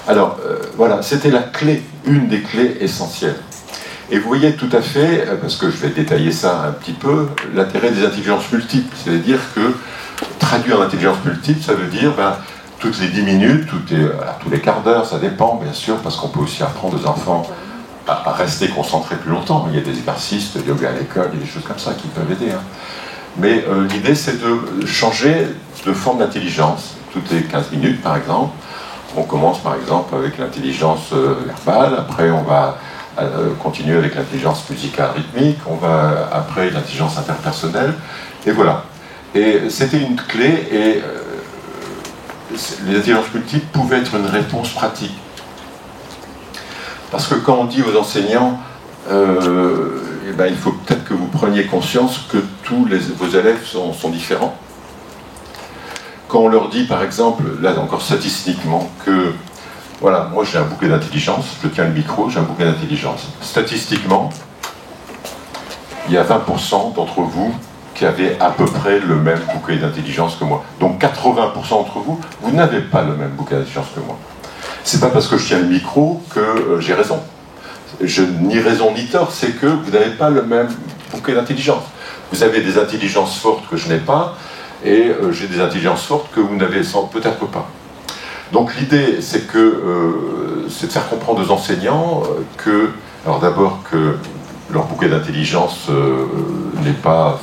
Alors voilà, c'était la clé, une des clés essentielles. Et vous voyez tout à fait, parce que je vais détailler ça un petit peu, l'intérêt des intelligences multiples. C'est-à-dire que traduire en intelligence multiple, ça veut dire toutes les 10 minutes, tous les quarts d'heure, ça dépend bien sûr, parce qu'on peut aussi apprendre aux enfants à rester concentrés plus longtemps. Il y a des exercices de yoga à l'école, il y a des choses comme ça qui peuvent aider. Hein. Mais l'idée c'est de changer de forme d'intelligence. Toutes les 15 minutes par exemple, on commence par exemple avec l'intelligence verbale, après on va continuer avec l'intelligence musicale rythmique, on va après l'intelligence interpersonnelle, et voilà. Et c'était une clé, et les intelligences multiples pouvaient être une réponse pratique. Parce que quand on dit aux enseignants, il faut peut-être que vous preniez conscience que tous vos élèves sont différents. Quand on leur dit par exemple, là encore statistiquement, que voilà, moi j'ai un bouquet d'intelligence, je tiens le micro, j'ai un bouquet d'intelligence. Statistiquement, il y a 20% d'entre vous qui avez à peu près le même bouquet d'intelligence que moi. Donc 80% d'entre vous, vous n'avez pas le même bouquet d'intelligence que moi. C'est pas parce que je tiens le micro que j'ai raison. Je ni raison ni tort, c'est que vous n'avez pas le même bouquet d'intelligence. Vous avez des intelligences fortes que je n'ai pas, et j'ai des intelligences fortes que vous n'avez peut-être pas. Donc l'idée, c'est de faire comprendre aux enseignants alors d'abord que leur bouquet d'intelligence n'est pas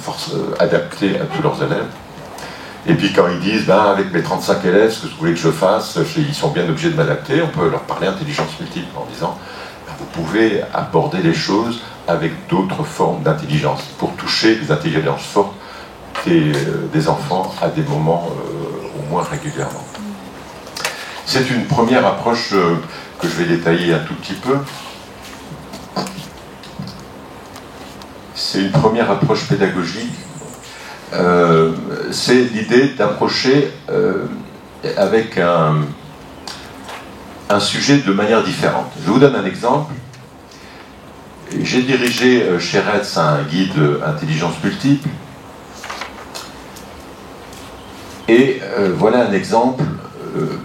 adapté à tous leurs élèves. Et puis quand ils disent, avec mes 35 élèves, ce que vous voulez que je fasse, ils sont bien obligés de m'adapter, on peut leur parler intelligence multiple en disant, vous pouvez aborder les choses avec d'autres formes d'intelligence pour toucher les intelligences fortes des enfants à des moments au moins régulièrement. C'est une première approche que je vais détailler un tout petit peu. C'est une première approche pédagogique. C'est l'idée d'approcher avec un sujet de manière différente. Je vous donne un exemple. J'ai dirigé chez Retz un guide intelligence multiple. Et voilà un exemple.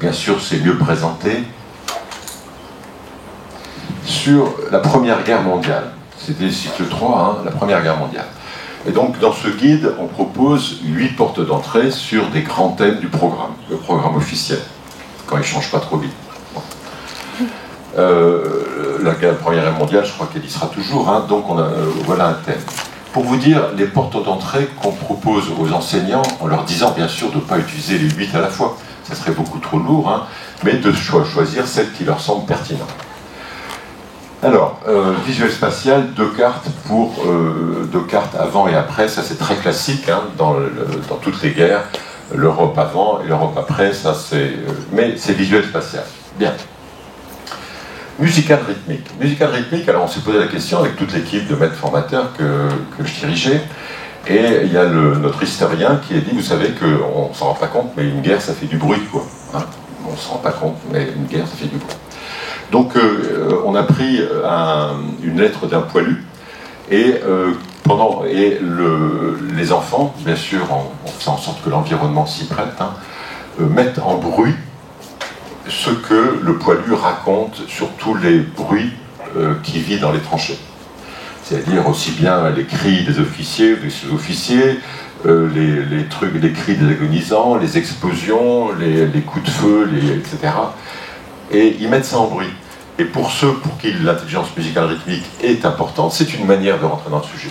Bien sûr, c'est mieux présenté, sur la Première Guerre mondiale. C'était le cycle 3, la Première Guerre mondiale. Et donc, dans ce guide, on propose 8 portes d'entrée sur des grands thèmes du programme, le programme officiel, quand il ne change pas trop vite. La Première Guerre mondiale, je crois qu'elle y sera toujours, donc voilà un thème. Pour vous dire, les portes d'entrée qu'on propose aux enseignants, en leur disant bien sûr de ne pas utiliser les 8 à la fois, ça serait beaucoup trop lourd, mais de choisir celles qui leur semblent pertinentes. Alors, visuel spatial, deux cartes avant et après, ça c'est très classique dans toutes les guerres, l'Europe avant et l'Europe après, mais c'est visuel spatial. Bien. Musical rythmique. Musical rythmique, alors on s'est posé la question avec toute l'équipe de maîtres formateurs que je dirigeais, et il y a notre historien qui a dit, vous savez qu'on ne s'en rend pas compte, mais une guerre ça fait du bruit, quoi. On ne s'en rend pas compte, mais une guerre ça fait du bruit. Donc on a pris une lettre d'un poilu, et les enfants, bien sûr, en faisant en sorte que l'environnement s'y prête, mettent en bruit ce que le poilu raconte sur tous les bruits qu'il vit dans les tranchées. C'est-à-dire aussi bien les cris des officiers ou des sous-officiers, les cris des agonisants, les explosions, les coups de feu, etc. Et ils mettent ça en bruit. Et pour ceux pour qui l'intelligence musicale rythmique est importante, c'est une manière de rentrer dans le sujet.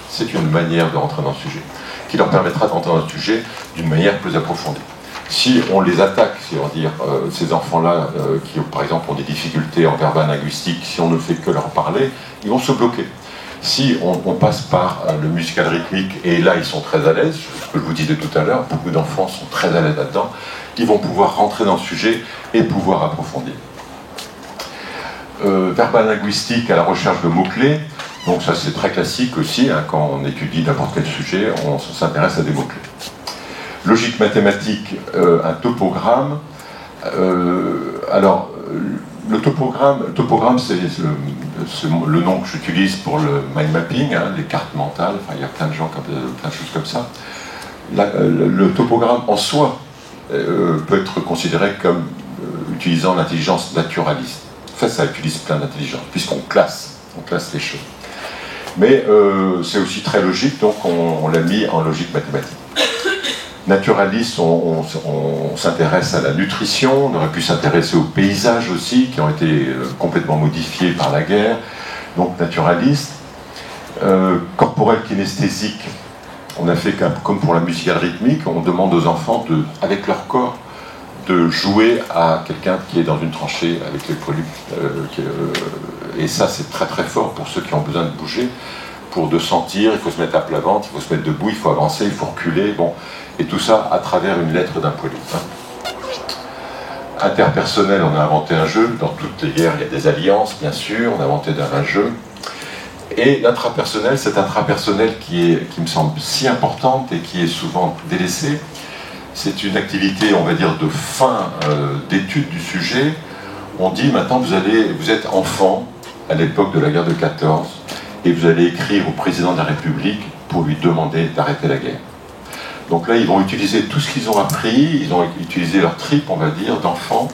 C'est une manière de rentrer dans le sujet, qui leur permettra de rentrer dans le sujet d'une manière plus approfondie. Si on les attaque, si on dit ces enfants-là qui, par exemple, ont des difficultés en verbal linguistique, si on ne fait que leur parler, ils vont se bloquer. Si on passe par le musical rythmique, et là ils sont très à l'aise, ce que je vous disais tout à l'heure, beaucoup d'enfants sont très à l'aise là-dedans, ils vont pouvoir rentrer dans le sujet et pouvoir approfondir. Verbal linguistique à la recherche de mots-clés, Donc ça c'est très classique aussi, hein, quand on étudie n'importe quel sujet, on s'intéresse à des mots-clés. Logique mathématique, un topogramme. Le topogramme c'est le nom que j'utilise pour le mind mapping, hein, les cartes mentales, enfin, il y a plein de gens, plein de choses comme ça. Le topogramme en soi peut être considéré comme utilisant l'intelligence naturaliste. En fait, ça utilise plein d'intelligence, puisqu'on classe les choses. Mais c'est aussi très logique, donc on l'a mis en logique mathématique. Naturaliste, on s'intéresse à la nutrition, on aurait pu s'intéresser aux paysages aussi, qui ont été complètement modifiés par la guerre. Donc naturaliste. Corporel kinesthésique, on a fait comme pour la musicale rythmique, on demande aux enfants, avec leur corps, de jouer à quelqu'un qui est dans une tranchée avec les poilus. Et ça, c'est très très fort pour ceux qui ont besoin de bouger. Pour de sentir, il faut se mettre à plat ventre, il faut se mettre debout, il faut avancer, il faut reculer. Bon. Et tout ça à travers une lettre d'un poilu. Interpersonnel, on a inventé un jeu. Dans toutes les guerres, il y a des alliances, bien sûr. On a inventé un jeu. Et l'intrapersonnel, cet intrapersonnel qui me semble si importante et qui est souvent délaissée. C'est une activité, on va dire, de fin d'étude du sujet. On dit maintenant, vous êtes enfant à l'époque de la guerre de 14 et vous allez écrire au président de la République pour lui demander d'arrêter la guerre. Donc là, ils vont utiliser tout ce qu'ils ont appris, ils ont utilisé leur trip, on va dire, d'enfants,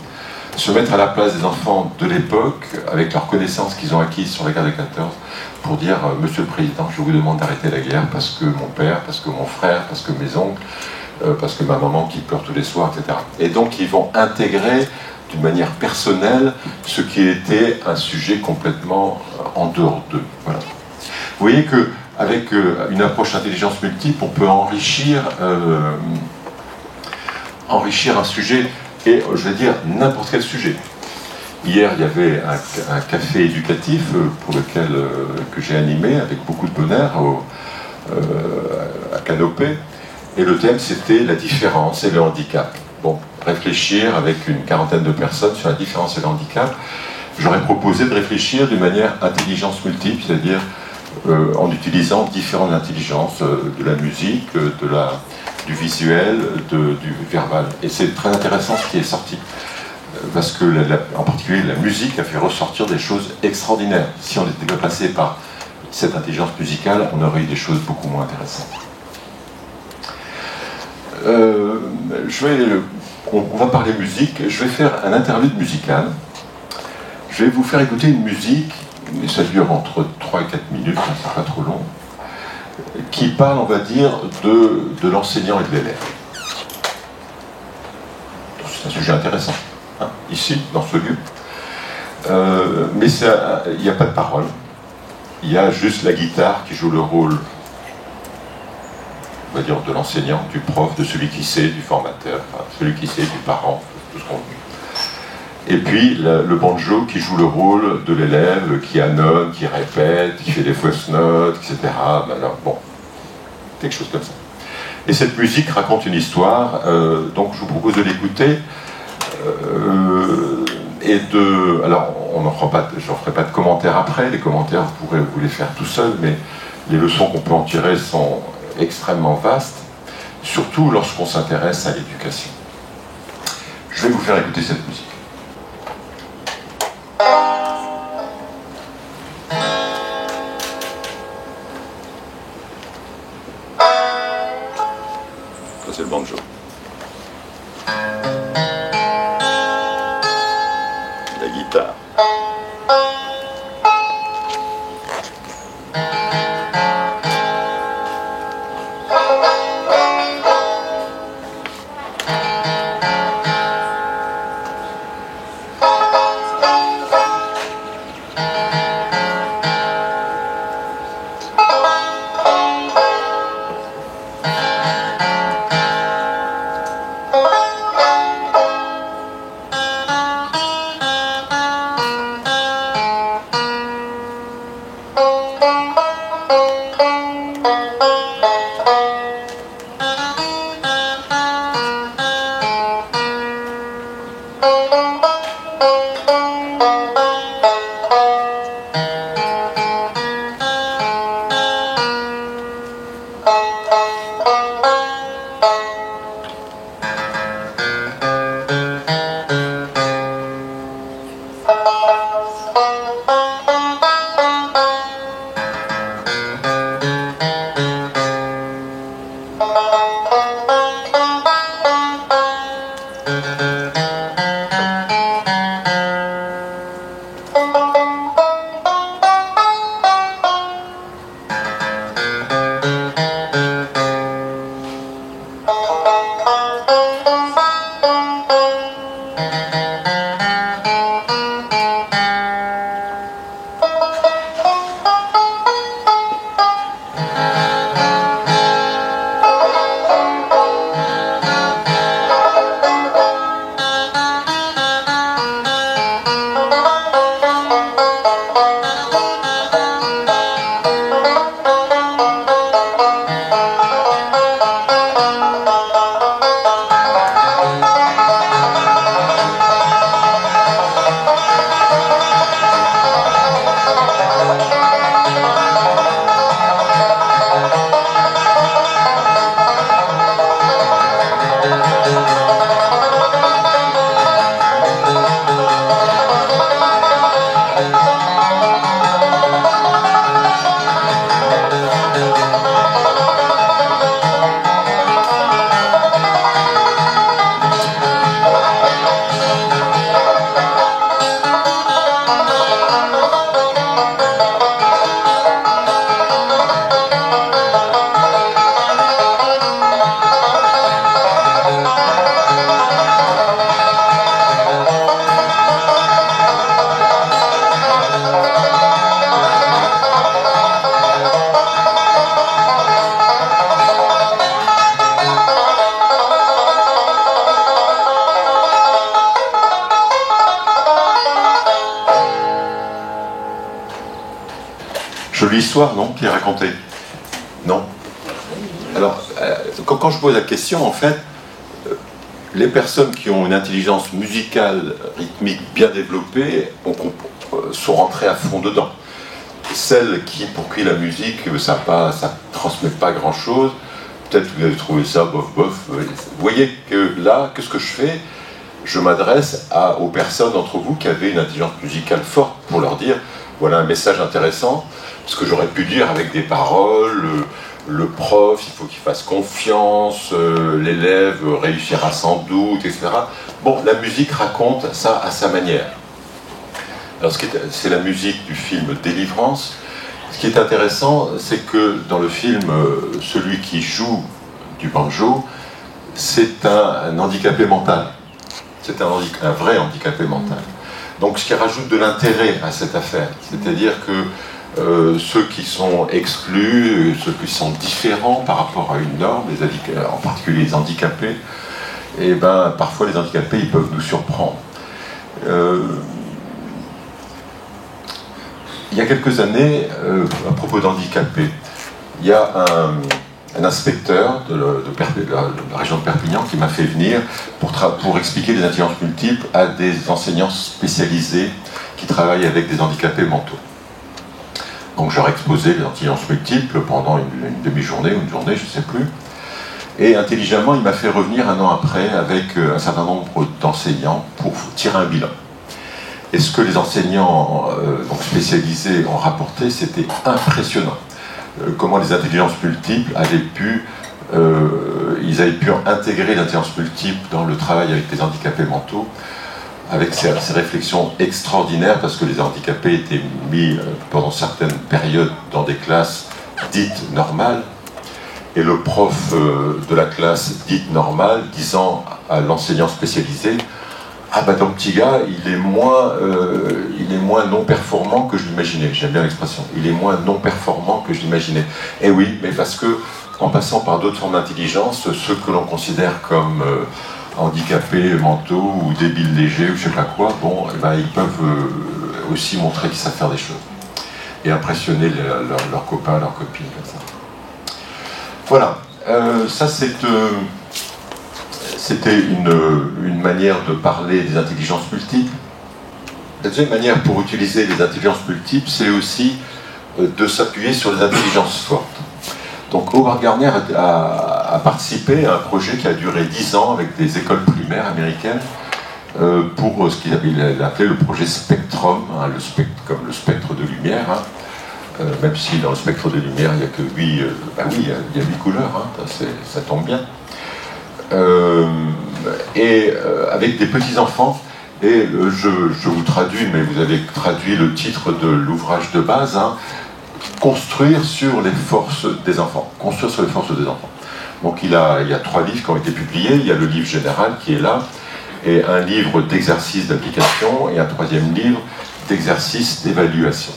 se mettre à la place des enfants de l'époque, avec leurs connaissances qu'ils ont acquises sur la guerre de 14, pour dire « Monsieur le Président, je vous demande d'arrêter la guerre parce que mon père, parce que mon frère, parce que mes oncles, parce que ma maman qui pleure tous les soirs, etc. » Et donc, ils vont intégrer d'une manière personnelle ce qui était un sujet complètement en dehors d'eux. Voilà. Vous voyez que avec une approche intelligence multiple, on peut enrichir un sujet, et je vais dire n'importe quel sujet. Hier, il y avait un café éducatif que j'ai animé avec beaucoup de bonheur à Canopée, et le thème c'était la différence et le handicap. Bon, réfléchir avec une quarantaine de personnes sur la différence et le handicap, j'aurais proposé de réfléchir d'une manière intelligence multiple, c'est-à-dire en utilisant différentes intelligences, de la musique, du visuel, du verbal. Et c'est très intéressant ce qui est sorti, parce que en particulier la musique a fait ressortir des choses extraordinaires. Si on n'était pas passé par cette intelligence musicale, on aurait eu des choses beaucoup moins intéressantes. On va parler musique, je vais faire un interlude musical. Je vais vous faire écouter une musique, mais ça dure entre 3 et 4 minutes, hein, c'est pas trop long, qui parle, on va dire, de l'enseignant et de l'élève. C'est un sujet intéressant, hein, ici, dans ce lieu. Mais il n'y a pas de parole. Il y a juste la guitare qui joue le rôle, on va dire, de l'enseignant, du prof, de celui qui sait, du formateur, enfin, celui qui sait, du parent, tout ce qu'on veut. Et puis le banjo qui joue le rôle de l'élève, qui annote, qui répète, qui fait des fausses notes, etc. Alors, bon, quelque chose comme ça. Et cette musique raconte une histoire, donc je vous propose de l'écouter. Alors, je n'en ferai pas de commentaires après, les commentaires vous pourrez vous les faire tout seul, mais les leçons qu'on peut en tirer sont extrêmement vastes, surtout lorsqu'on s'intéresse à l'éducation. Je vais vous faire écouter cette musique. Ça, c'est le banjo. La guitare. l'histoire, non, qui est racontée? Non. Alors, quand je pose la question, en fait, les personnes qui ont une intelligence musicale, rythmique bien développée, sont rentrées à fond dedans. Celles pour qui la musique, ça ne transmet pas grand-chose, peut-être que vous avez trouvé ça bof bof. Vous voyez que là, qu'est-ce que je fais? Je m'adresse aux personnes d'entre vous qui avaient une intelligence musicale forte pour leur dire, voilà un message intéressant, parce que j'aurais pu dire avec des paroles, le prof, il faut qu'il fasse confiance, l'élève réussira sans doute, etc. Bon, la musique raconte ça à sa manière. Alors, c'est la musique du film Délivrance. Ce qui est intéressant, c'est que dans le film, celui qui joue du banjo, c'est un handicapé mental. C'est un vrai handicapé mental. Donc, ce qui rajoute de l'intérêt à cette affaire. C'est-à-dire que ceux qui sont exclus, ceux qui sont différents par rapport à une norme, en particulier les handicapés, et ben, parfois les handicapés, ils peuvent nous surprendre. Il y a quelques années, à propos d'handicapés, il y a un inspecteur de la région de Perpignan qui m'a fait venir pour expliquer les intelligences multiples à des enseignants spécialisés qui travaillent avec des handicapés mentaux. Donc je leur ai exposé les intelligences multiples pendant une demi-journée ou une journée, je ne sais plus. Et intelligemment, il m'a fait revenir un an après avec un certain nombre d'enseignants pour tirer un bilan. Et ce que les enseignants donc spécialisés ont rapporté, c'était impressionnant. Comment les intelligences multiples ils avaient pu intégrer l'intelligence multiple dans le travail avec les handicapés mentaux, avec ces réflexions extraordinaires, parce que les handicapés étaient mis pendant certaines périodes dans des classes dites normales, et le prof de la classe dite normale disant à l'enseignant spécialisé: ah bah ton petit gars, il est moins non performant que je l'imaginais. J'aime bien l'expression. Il est moins non performant que je l'imaginais. Et oui, mais parce que en passant par d'autres formes d'intelligence, ceux que l'on considère comme handicapés mentaux ou débiles légers ou je sais pas quoi, bon, eh ben, ils peuvent aussi montrer qu'ils savent faire des choses et impressionner leurs copains, leurs copines comme ça. Voilà. Ça c'était une manière de parler des intelligences multiples. La deuxième manière pour utiliser les intelligences multiples, c'est aussi de s'appuyer sur les intelligences fortes. Donc Howard Gardner a participé à un projet qui a duré 10 ans avec des écoles primaires américaines pour ce qu'il appelait le projet Spectrum, hein, comme le spectre de lumière, hein, même si dans le spectre de lumière il n'y a que 8, il y a 8 couleurs, hein, ça tombe bien. Avec des petits-enfants, et je vous traduis, mais vous avez traduit le titre de l'ouvrage de base, hein, Construire sur les forces des enfants. Construire sur les forces des enfants. Donc il y a 3 livres qui ont été publiés. Il y a le livre général qui est là, et un livre d'exercice d'application, et un 3e livre d'exercice d'évaluation.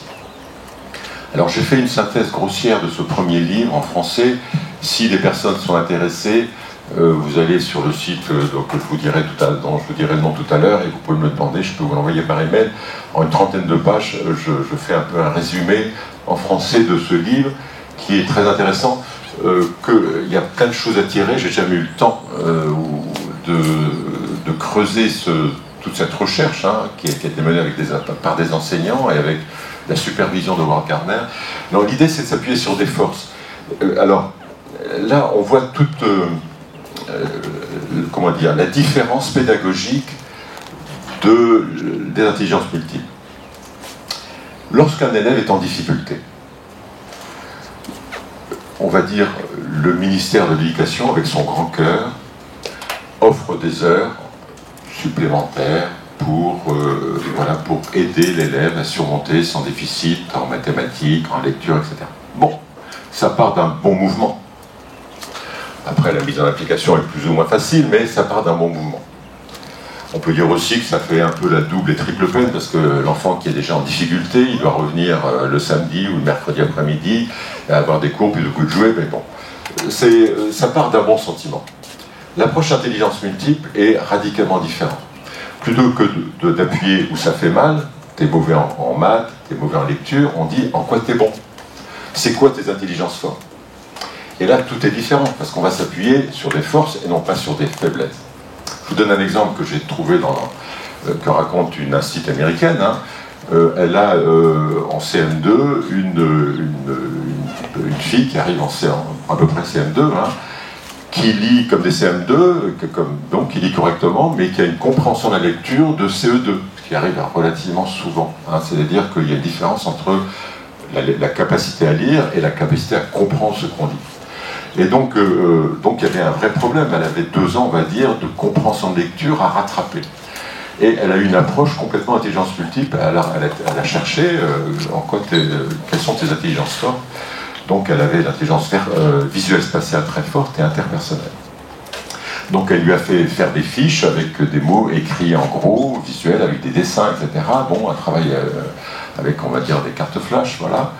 Alors j'ai fait une synthèse grossière de ce premier livre en français. Si les personnes sont intéressées, vous allez sur le site dont je vous dirai le nom tout à l'heure, et vous pouvez me le demander, je peux vous l'envoyer par email. En une 30aine de pages, je fais un peu un résumé en français de ce livre, qui est très intéressant, qu'il y a plein de choses à tirer. J'ai jamais eu le temps de creuser toute cette recherche, hein, qui a été menée par des enseignants et avec la supervision de Howard Gardner. Donc l'idée, c'est de s'appuyer sur des forces. Alors là, on voit toute la différence pédagogique des intelligences multiples. Lorsqu'un élève est en difficulté, on va dire le ministère de l'Éducation, avec son grand cœur, offre des heures supplémentaires pour aider l'élève à surmonter son déficit en mathématiques, en lecture, etc. Bon, ça part d'un bon mouvement. Après, la mise en application est plus ou moins facile, mais ça part d'un bon mouvement. On peut dire aussi que ça fait un peu la double et triple peine, parce que l'enfant qui est déjà en difficulté, il doit revenir le samedi ou le mercredi après-midi, et avoir des cours, puis le coup de jouer, mais bon. Ça part d'un bon sentiment. L'approche intelligence multiple est radicalement différente. Plutôt que d'appuyer où ça fait mal, t'es mauvais en maths, t'es mauvais en lecture, on dit en quoi t'es bon. c'est quoi tes intelligences fortes? Et là, tout est différent, parce qu'on va s'appuyer sur des forces et non pas sur des faiblesses. Je vous donne un exemple que j'ai trouvé que raconte une institut américaine. Hein. Elle a en CM2 une fille qui arrive à peu près CM2, hein, qui lit comme des CM2, donc qui lit correctement, mais qui a une compréhension de la lecture de CE2, ce qui arrive relativement souvent. Hein. C'est-à-dire qu'il y a une différence entre la capacité à lire et la capacité à comprendre ce qu'on lit. Et donc il y avait un vrai problème. Elle avait 2 ans, on va dire, de compréhension de lecture à rattraper. Et elle a eu une approche complètement intelligence multiple. Elle a cherché quelles sont tes intelligences fortes. Donc elle avait l'intelligence visuelle spatiale très forte et interpersonnelle. Donc elle lui a fait faire des fiches avec des mots écrits en gros, visuels, avec des dessins, etc. Bon, un travail avec, on va dire, des cartes flash, voilà.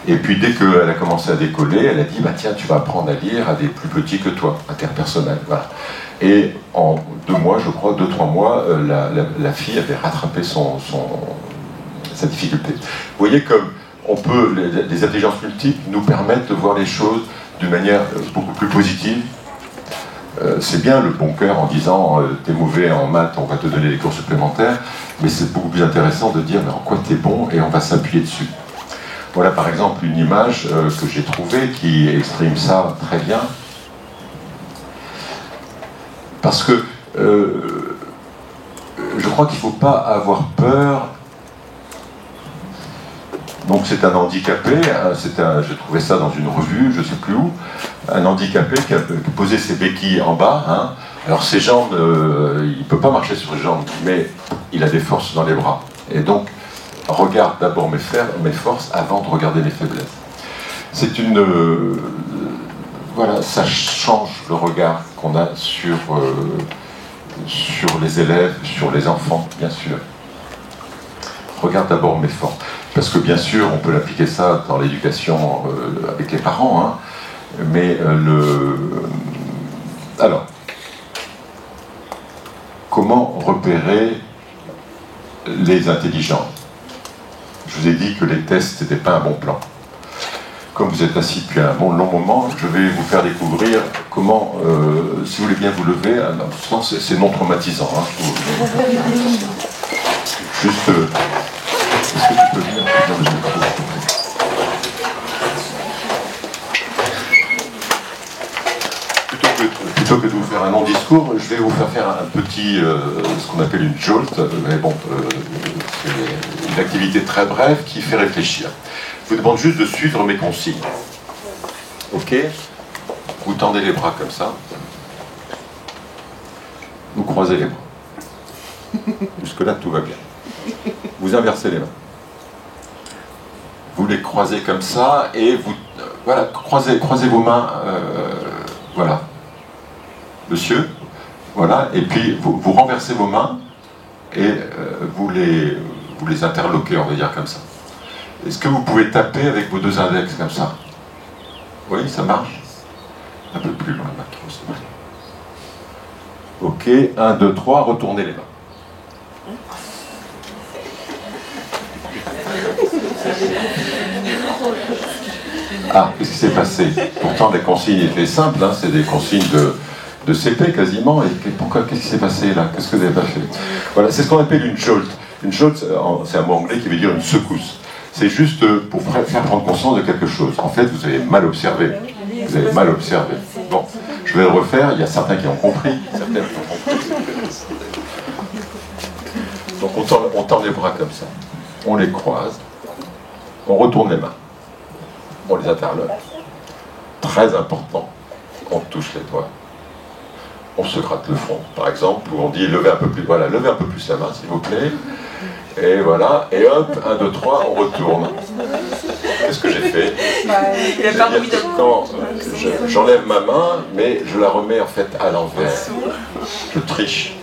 Et puis dès qu'elle a commencé à décoller, elle a dit, bah tiens, tu vas apprendre à lire à des plus petits que toi, interpersonnels, voilà. Et en 2 mois, je crois, 2-3 mois, la fille avait rattrapé sa difficulté. Vous voyez comme les intelligences multiples nous permettent de voir les choses d'une manière beaucoup plus positive. C'est bien le bon cœur en disant t'es mauvais en maths, on va te donner des cours supplémentaires, mais c'est beaucoup plus intéressant de dire mais en quoi t'es bon et on va s'appuyer dessus. Voilà par exemple une image que j'ai trouvée qui exprime ça très bien. Parce que je crois qu'il ne faut pas avoir peur. Donc c'est un handicapé, j'ai trouvé ça dans une revue, je ne sais plus où, un handicapé qui a posé ses béquilles en bas. Hein. Alors ses jambes, il ne peut pas marcher sur les jambes, mais il a des forces dans les bras. Et donc, regarde d'abord mes forces avant de regarder mes faiblesses. C'est voilà, ça change le regard qu'on a sur les élèves, sur les enfants, bien sûr. Regarde d'abord mes forces. Parce que bien sûr, on peut l'appliquer ça dans l'éducation avec les parents, hein, mais alors, comment repérer les intelligences? Je vous ai dit que les tests n'étaient pas un bon plan. Comme vous êtes assis depuis un long moment, je vais vous faire découvrir comment, si vous voulez bien vous lever, c'est non traumatisant. Hein, juste, est-ce que tu peux venir dans le micro? Plutôt que de vous faire un long discours, je vais vous faire un petit, ce qu'on appelle une jolt, mais bon, c'est une activité très brève qui fait réfléchir. Je vous demande juste de suivre mes consignes. Ok? Vous tendez les bras comme ça. Vous croisez les bras. Jusque-là, tout va bien. Vous inversez les mains. Vous les croisez comme ça et vous... voilà, croisez vos mains. Voilà. Monsieur. Voilà. Et puis, vous renversez vos mains et vous les interloquez, on va dire comme ça. Est-ce que vous pouvez taper avec vos 2 index comme ça? Oui, ça marche? Un peu plus loin, maintenant. Ok, 1, 2, 3, retournez les mains. Ah, qu'est-ce qui s'est passé? Pourtant, les consignes étaient simples, hein, c'est des consignes de CP quasiment. Et pourquoi? Qu'est-ce qui s'est passé là? Qu'est-ce que vous n'avez pas fait? Voilà, c'est ce qu'on appelle une jolt. Une jolt, c'est un mot anglais qui veut dire une secousse. C'est juste pour faire prendre conscience de quelque chose. En fait, vous avez mal observé. Vous avez mal observé. Bon, je vais le refaire. Il y a certains qui ont compris. Certaines qui ont compris. Donc on tend les bras comme ça. On les croise. On retourne les mains. On les interloque. Très important. On touche les doigts. On se gratte le front, par exemple, ou on dit levez un peu plus. Voilà, levez un peu plus la main, s'il vous plaît. Et voilà, et hop, 1, 2, 3, on retourne. Qu'est-ce que j'ai fait? C'est-à-dire que quand j'enlève ma main, mais je la remets en fait à l'envers. Je triche.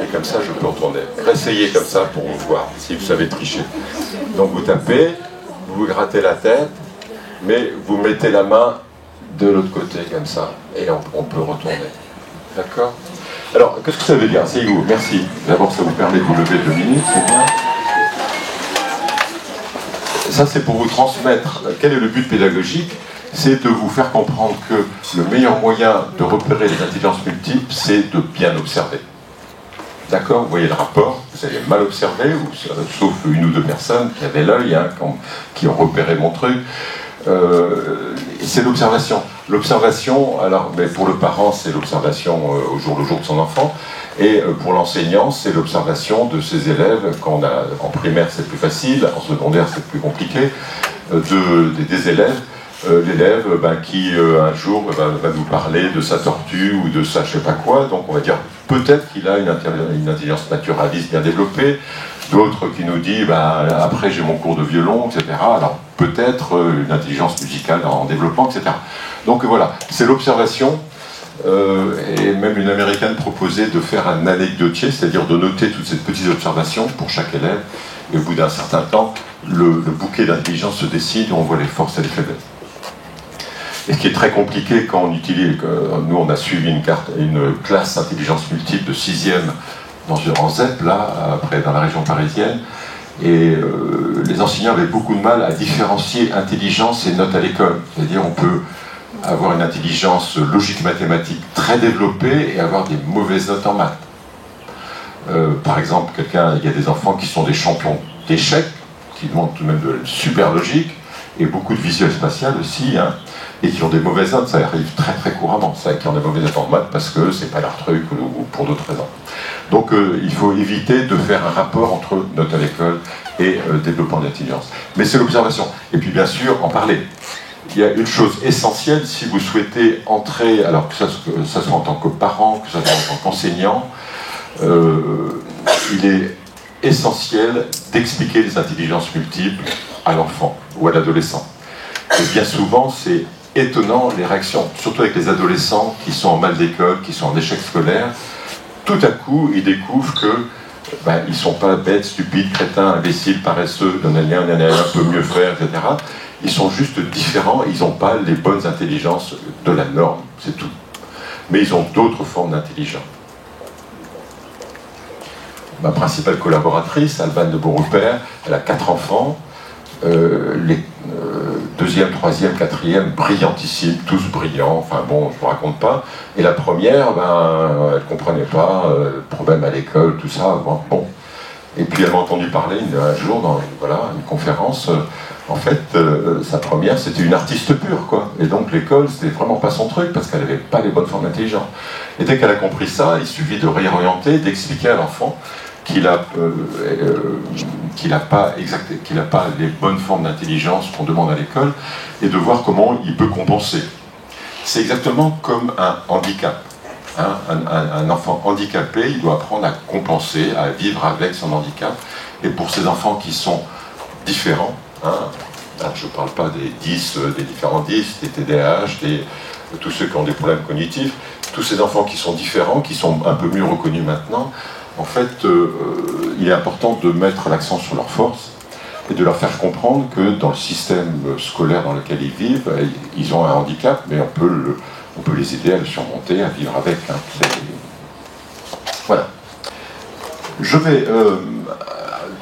Et comme ça, je peux retourner. Essayez comme ça pour vous voir, si vous savez tricher. Donc vous tapez, vous vous grattez la tête, mais vous mettez la main de l'autre côté, comme ça, et on peut retourner. D'accord? Alors, qu'est-ce que ça veut dire? Asseyez-vous, merci. D'abord, ça vous permet de vous lever 2 minutes, c'est bien. ça c'est pour vous transmettre quel est le but pédagogique, c'est de vous faire comprendre que le meilleur moyen de repérer les intelligences multiples, c'est de bien observer. D'accord? Vous voyez le rapport, vous avez mal observé, sauf une ou deux personnes qui avaient l'œil, hein, qui ont repéré mon truc. C'est l'observation. L'observation, alors, mais pour le parent, c'est l'observation au jour le jour de son enfant, et pour l'enseignant, c'est l'observation de ses élèves. Quand on a, en primaire, c'est plus facile, en secondaire, c'est plus compliqué, des élèves. L'élève qui un jour va nous parler de sa tortue ou de sa je sais pas quoi, donc on va dire peut-être qu'il a une intelligence naturaliste bien développée, d'autres qui nous disent après j'ai mon cours de violon, etc. Alors peut-être une intelligence musicale en développement, etc. Donc voilà, c'est l'observation, et même une américaine proposait de faire un anecdotier, c'est-à-dire de noter toutes ces petites observations pour chaque élève, et au bout d'un certain temps, le bouquet d'intelligence se dessine et on voit les forces et les faiblesses. Et ce qui est très compliqué quand on utilise, nous on a suivi une classe intelligence multiple de 6e en ZEP, là, après dans la région parisienne, et les enseignants avaient beaucoup de mal à différencier intelligence et note à l'école. C'est-à-dire on peut avoir une intelligence logique mathématique très développée et avoir des mauvaises notes en maths. Par exemple, il y a des enfants qui sont des champions d'échecs, qui demandent tout de même de super logique, et beaucoup de visuel spatial aussi, hein, et qui ont des mauvaises notes, ça arrive très très couramment, ça, qui ont des mauvaises notes en maths parce que c'est pas leur truc ou pour d'autres raisons. Donc il faut éviter de faire un rapport entre notes à l'école et développement d'intelligence. Mais c'est l'observation. Et puis bien sûr, en parler. Il y a une chose essentielle, si vous souhaitez entrer, alors que ça soit en tant que parent, que ça soit en tant qu'enseignant, il est essentiel d'expliquer les intelligences multiples à l'enfant ou à l'adolescent. Et bien souvent, c'est étonnant les réactions, surtout avec les adolescents qui sont en mal d'école, qui sont en échec scolaire. Tout à coup, ils découvrent que ils ne sont pas bêtes, stupides, crétins, imbéciles, paresseux, un peu mieux faire, etc. Ils sont juste différents, ils n'ont pas les bonnes intelligences de la norme, c'est tout. Mais ils ont d'autres formes d'intelligence. Ma principale collaboratrice, Alban de Beaurepaire, elle a 4 enfants, les deuxième, troisième, quatrième, brillantissimes, tous brillants, enfin bon, je ne vous raconte pas. Et la première, elle ne comprenait pas, problème à l'école, tout ça, bon. Et puis elle m'a entendu parler un jour dans une conférence, en fait, sa première, c'était une artiste pure, quoi. Et donc l'école, c'était vraiment pas son truc, parce qu'elle n'avait pas les bonnes formes d'intelligence. Et dès qu'elle a compris ça, il suffit de réorienter, d'expliquer à l'enfant qu'il n'a pas les bonnes formes d'intelligence qu'on demande à l'école, et de voir comment il peut compenser. C'est exactement comme un handicap. Hein, un enfant handicapé, il doit apprendre à compenser, à vivre avec son handicap. Et pour ces enfants qui sont différents, je ne parle pas des 10, des différents 10, des TDAH, tous ceux qui ont des problèmes cognitifs, tous ces enfants qui sont différents, qui sont un peu mieux reconnus maintenant, en fait, il est important de mettre l'accent sur leurs forces et de leur faire comprendre que dans le système scolaire dans lequel ils vivent, ils ont un handicap, mais on peut les aider à le surmonter, à vivre avec. Hein. Voilà. Je vais,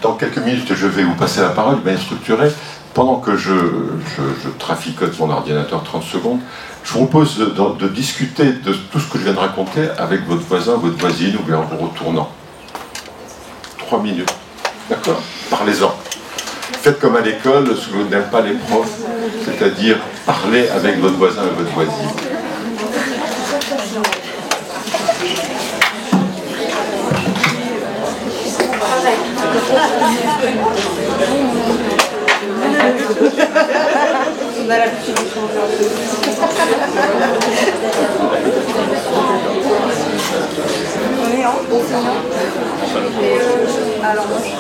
dans quelques minutes, je vais vous passer la parole de manière structurée. Pendant que je traficote mon ordinateur 30 secondes, je vous propose de discuter de tout ce que je viens de raconter avec votre voisin, votre voisine, ou bien en vous retournant. 3 minutes. D'accord? Parlez-en. Faites comme à l'école, ce que n'aiment pas les profs, c'est-à-dire parler avec votre voisin et votre voisine. On a l'habitude d'échanger un peu. On est en enseignant. Alors moi je suis...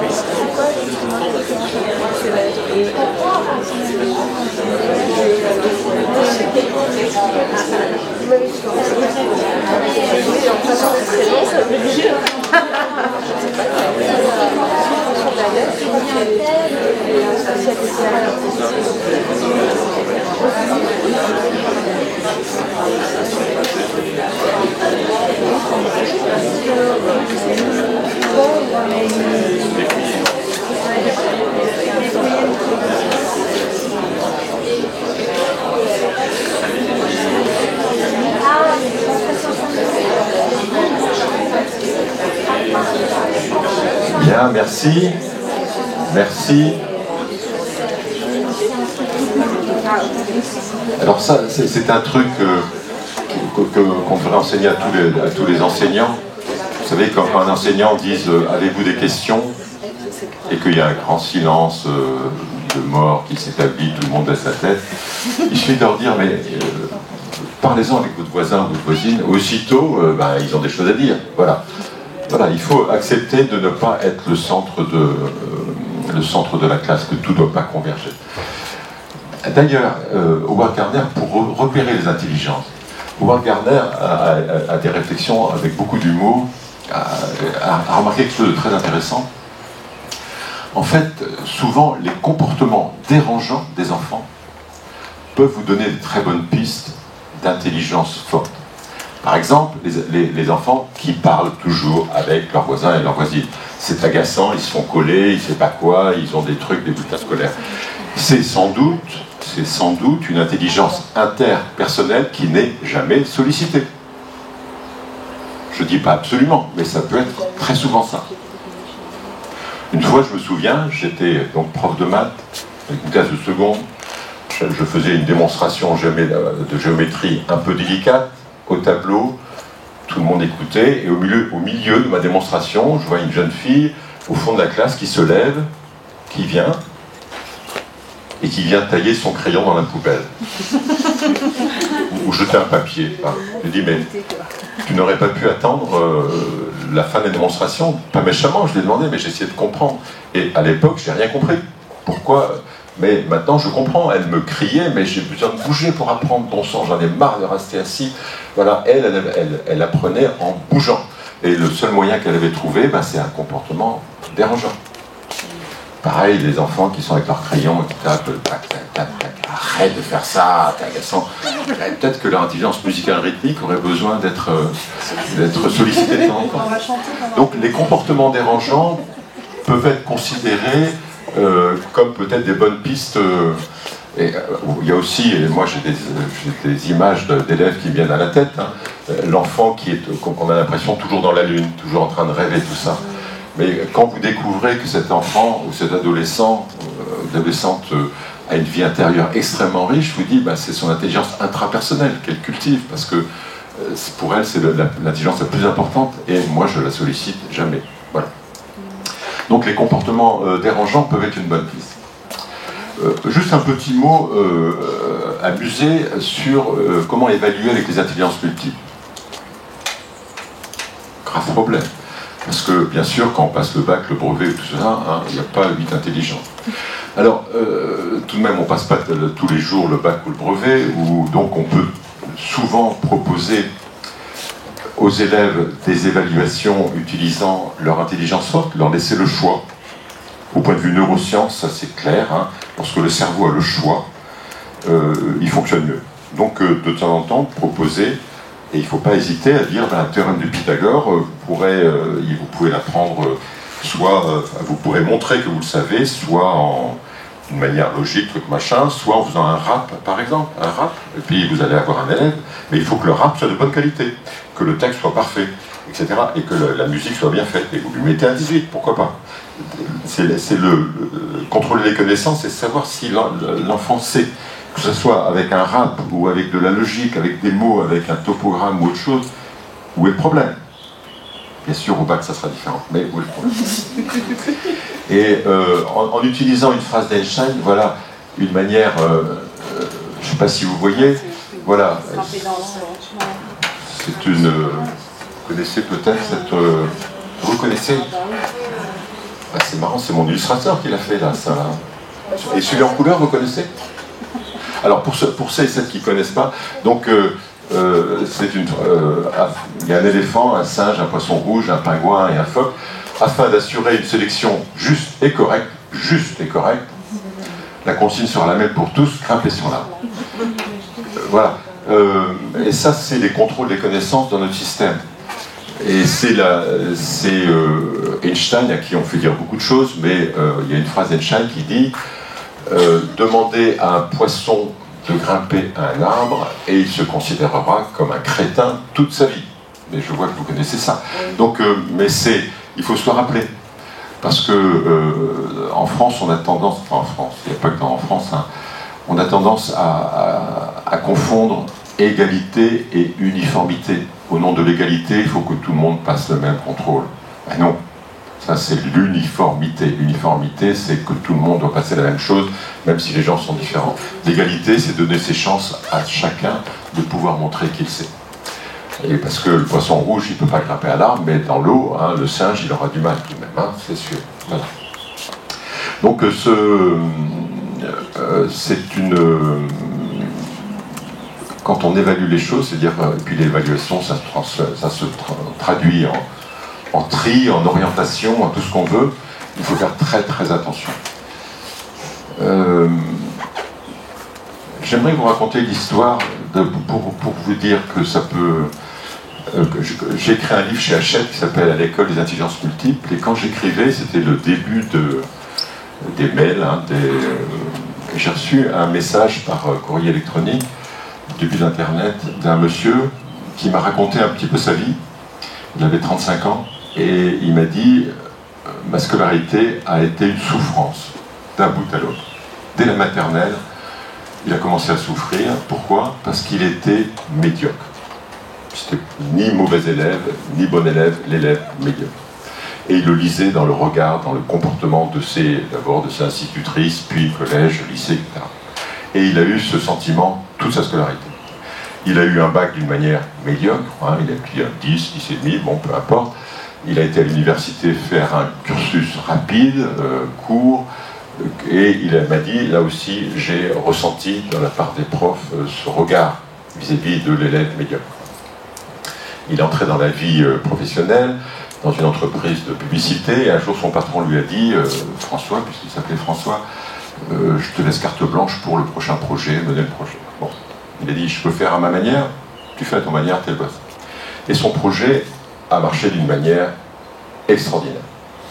C'est quoi justement c'est la... Bon, Bien, merci. Merci. Alors ça, c'est un truc qu'on devrait enseigner à tous les enseignants. Vous savez, quand un enseignant dit « avez-vous des questions ?» et qu'il y a un grand silence de mort qui s'établit, tout le monde baisse la tête, il suffit de leur dire « mais parlez-en avec votre voisin ou votre voisine », aussitôt, ils ont des choses à dire. Voilà. Voilà, il faut accepter de ne pas être le centre de la classe, que tout ne doit pas converger. D'ailleurs, Howard Gardner, pour repérer les intelligences, Howard Gardner a des réflexions avec beaucoup d'humour, a remarqué quelque chose de très intéressant. En fait, souvent, les comportements dérangeants des enfants peuvent vous donner de très bonnes pistes d'intelligence forte. Par exemple, les enfants qui parlent toujours avec leurs voisins et leurs voisines. C'est agaçant, ils se font coller, ils ne savent pas quoi, ils ont des trucs, des bulletins scolaires. C'est sans doute une intelligence interpersonnelle qui n'est jamais sollicitée. Je ne dis pas absolument, mais ça peut être très souvent ça. Une fois, je me souviens, j'étais donc prof de maths, avec une classe de seconde, je faisais une démonstration de géométrie un peu délicate, au tableau, tout le monde écoutait, et au milieu de ma démonstration, je vois une jeune fille au fond de la classe qui se lève, qui vient tailler son crayon dans la poubelle. Ou jeter un papier. Je dis, mais tu n'aurais pas pu attendre la fin de la démonstration? Pas méchamment, je lui ai demandé, mais j'essayais de comprendre. Et à l'époque, je n'ai rien compris. Pourquoi? Mais maintenant, je comprends. Elle me criait, mais j'ai besoin de bouger pour apprendre. Bon sang, j'en ai marre de rester assis. Voilà, elle apprenait en bougeant. Et le seul moyen qu'elle avait trouvé, c'est un comportement dérangeant. Pareil, les enfants qui sont avec leurs crayons et qui tapent, tac, tac, tac, tac, arrête de faire ça, t'es agaçant. Peut-être que leur intelligence musicale rythmique aurait besoin d'être sollicitée de temps en temps. Donc les comportements dérangeants peuvent être considérés comme peut-être des bonnes pistes. Et il y a aussi, et moi j'ai des images d'élèves qui me viennent à la tête, l'enfant qu'on a l'impression toujours dans la lune, toujours en train de rêver, tout ça. Mais quand vous découvrez que cet enfant ou cet adolescente a une vie intérieure extrêmement riche, je vous dis, c'est son intelligence intrapersonnelle qu'elle cultive, parce que pour elle, c'est l'intelligence la plus importante, et moi, je la sollicite jamais. Voilà. Donc les comportements dérangeants peuvent être une bonne piste. Juste un petit mot amusé sur comment évaluer avec les intelligences multiples. Grave problème. Parce que, bien sûr, quand on passe le bac, le brevet, tout ça, il n'y a pas 8 intelligents. Alors, tout de même, on ne passe pas tous les jours le bac ou le brevet, donc on peut souvent proposer aux élèves des évaluations utilisant leur intelligence forte, leur laisser le choix. Au point de vue neurosciences, ça c'est clair, lorsque le cerveau a le choix, il fonctionne mieux. Donc, de temps en temps, proposer. Et il ne faut pas hésiter à dire, un théorème de Pythagore, vous pouvez l'apprendre, soit vous pourrez montrer que vous le savez, soit d'une manière logique, truc machin, soit en faisant un rap, par exemple, un rap, et puis vous allez avoir un élève, mais il faut que le rap soit de bonne qualité, que le texte soit parfait, etc., et que la musique soit bien faite, et vous lui mettez un 18, pourquoi pas. C'est contrôler les connaissances et savoir si l'enfant sait, que ce soit avec un rap ou avec de la logique, avec des mots, avec un topogramme ou autre chose, où est le problème? Bien sûr, au bac, ça sera différent, mais où est le problème? Et en utilisant une phrase d'Einstein, voilà, une manière, je ne sais pas si vous voyez, voilà, c'est une... Vous connaissez peut-être cette... Vous connaissez? C'est marrant, c'est mon illustrateur qui l'a fait, là, ça. Et celui en couleur, vous connaissez? Alors pour ceux et celles qui ne connaissent pas, donc il y a un éléphant, un singe, un poisson rouge, un pingouin et un phoque. Afin d'assurer une sélection juste et correcte, la consigne sera la même pour tous, grimpez sur l'arbre. Voilà. Et ça, c'est les contrôles des connaissances dans notre système. Et c'est Einstein à qui on fait dire beaucoup de choses, mais il y a une phrase d'Einstein qui dit demandez à un poisson de grimper à un arbre et il se considérera comme un crétin toute sa vie. Mais je vois que vous connaissez ça. Donc, il faut se le rappeler. Parce que en France, on a tendance, enfin en France, il n'y a pas que en France, hein, on a tendance à confondre égalité et uniformité. Au nom de l'égalité, il faut que tout le monde passe le même contrôle. Ben non, ça c'est l'uniformité. L'uniformité, c'est que tout le monde doit passer la même chose, même si les gens sont différents. L'égalité, c'est donner ses chances à chacun de pouvoir montrer qu'il sait. Et parce que le poisson rouge, il ne peut pas grimper à l'arbre, mais dans l'eau, hein, le singe, il aura du mal tout de même, hein, c'est sûr. Voilà. Donc c'est une... Quand on évalue les choses, c'est-à-dire, et puis l'évaluation, ça se traduit en tri, en orientation, en tout ce qu'on veut, il faut faire très très attention. J'aimerais vous raconter l'histoire pour vous dire que ça peut... j'ai écrit un livre chez Hachette qui s'appelle « À l'école des intelligences multiples », et quand j'écrivais, c'était le début des mails, hein, j'ai reçu un message par courrier électronique, début d'Internet, d'un monsieur qui m'a raconté un petit peu sa vie. Il avait 35 ans, et il m'a dit « Ma scolarité a été une souffrance, d'un bout à l'autre. Dès la maternelle, il a commencé à souffrir. Pourquoi? Parce qu'il était médiocre. C'était ni mauvais élève, ni bon élève, l'élève médiocre. Et il le lisait dans le regard, dans le comportement d'abord de ses institutrices, puis collège, lycée, etc. Et il a eu ce sentiment toute sa scolarité. Il a eu un bac d'une manière médiocre, hein, il a pris un 10, 10,5, bon, peu importe. Il a été à l'université faire un cursus rapide, court, et il m'a dit, là aussi, j'ai ressenti de la part des profs ce regard vis-à-vis de l'élève médiocre. Il est entré dans la vie professionnelle, dans une entreprise de publicité, et un jour son patron lui a dit, François, puisqu'il s'appelait François, je te laisse carte blanche pour le prochain projet, mener le projet. Bon. Il a dit, je peux faire à ma manière, tu fais à ton manière, t'es le boss. Et son projet a marché d'une manière extraordinaire.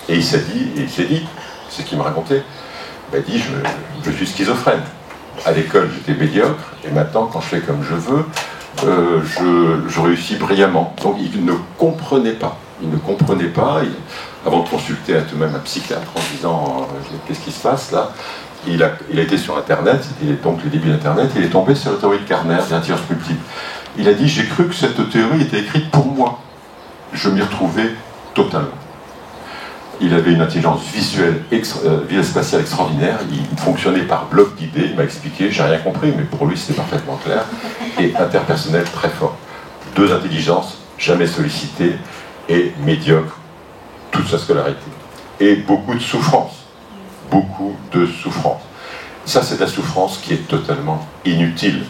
Et il s'est dit, c'est ce qu'il me racontait, il m'a dit, je suis schizophrène. À l'école, j'étais médiocre, et maintenant, quand je fais comme je veux, je réussis brillamment. Donc il ne comprenait pas. Il ne comprenait pas. Avant de consulter tout de même un psychiatre en disant qu'est-ce qui se passe là, il a été sur Internet, et donc le début d'Internet, il est tombé sur la théorie de Carner, d'intelligence multiple. Il a dit, j'ai cru que cette théorie était écrite pour moi. Je m'y retrouvais totalement. Il avait une intelligence visuelle, spatiale extraordinaire, il fonctionnait par bloc d'idées, il m'a expliqué, j'ai rien compris, mais pour lui c'était parfaitement clair, et interpersonnel très fort. Deux intelligences, jamais sollicitées, et médiocre, toute sa scolarité. Et beaucoup de souffrance. Beaucoup de souffrance. Ça, c'est de la souffrance qui est totalement inutile.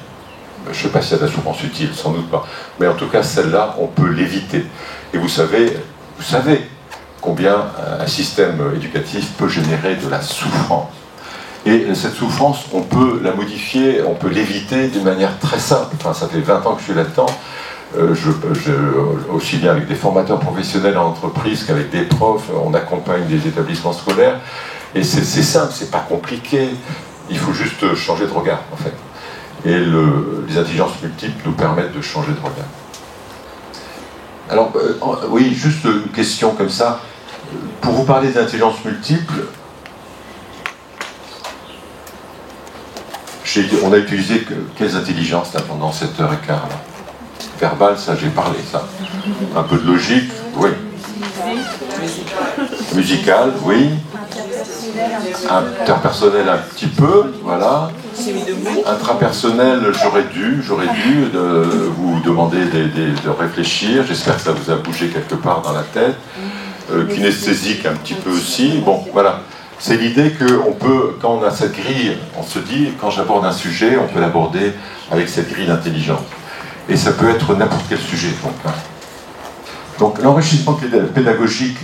Je ne sais pas s'il y a de la souffrance utile, sans doute pas. Mais en tout cas, celle-là, on peut l'éviter. Et vous savez combien un système éducatif peut générer de la souffrance. Et cette souffrance, on peut la modifier, on peut l'éviter d'une manière très simple. Enfin, ça fait 20 ans que je suis là-dedans. Aussi bien avec des formateurs professionnels en entreprise qu'avec des profs, on accompagne des établissements scolaires. Et c'est simple, c'est pas compliqué. Il faut juste changer de regard, en fait. Et les intelligences multiples nous permettent de changer de regard. Alors, oui, juste une question comme ça. Pour vous parler d'intelligence multiple, on a utilisé quelles intelligences là, pendant 7h15 là. Verbal, ça j'ai parlé, ça. Un peu de logique, oui. Musical, oui. Interpersonnel un petit peu, voilà. Intrapersonnel, j'aurais dû vous demander de réfléchir. J'espère que ça vous a bougé quelque part dans la tête. Kinesthésique un petit peu aussi. Bon, voilà. C'est l'idée qu'on peut, quand on a cette grille, on se dit, quand j'aborde un sujet, on peut l'aborder avec cette grille d'intelligence. Et ça peut être n'importe quel sujet. Donc l'enrichissement pédagogique,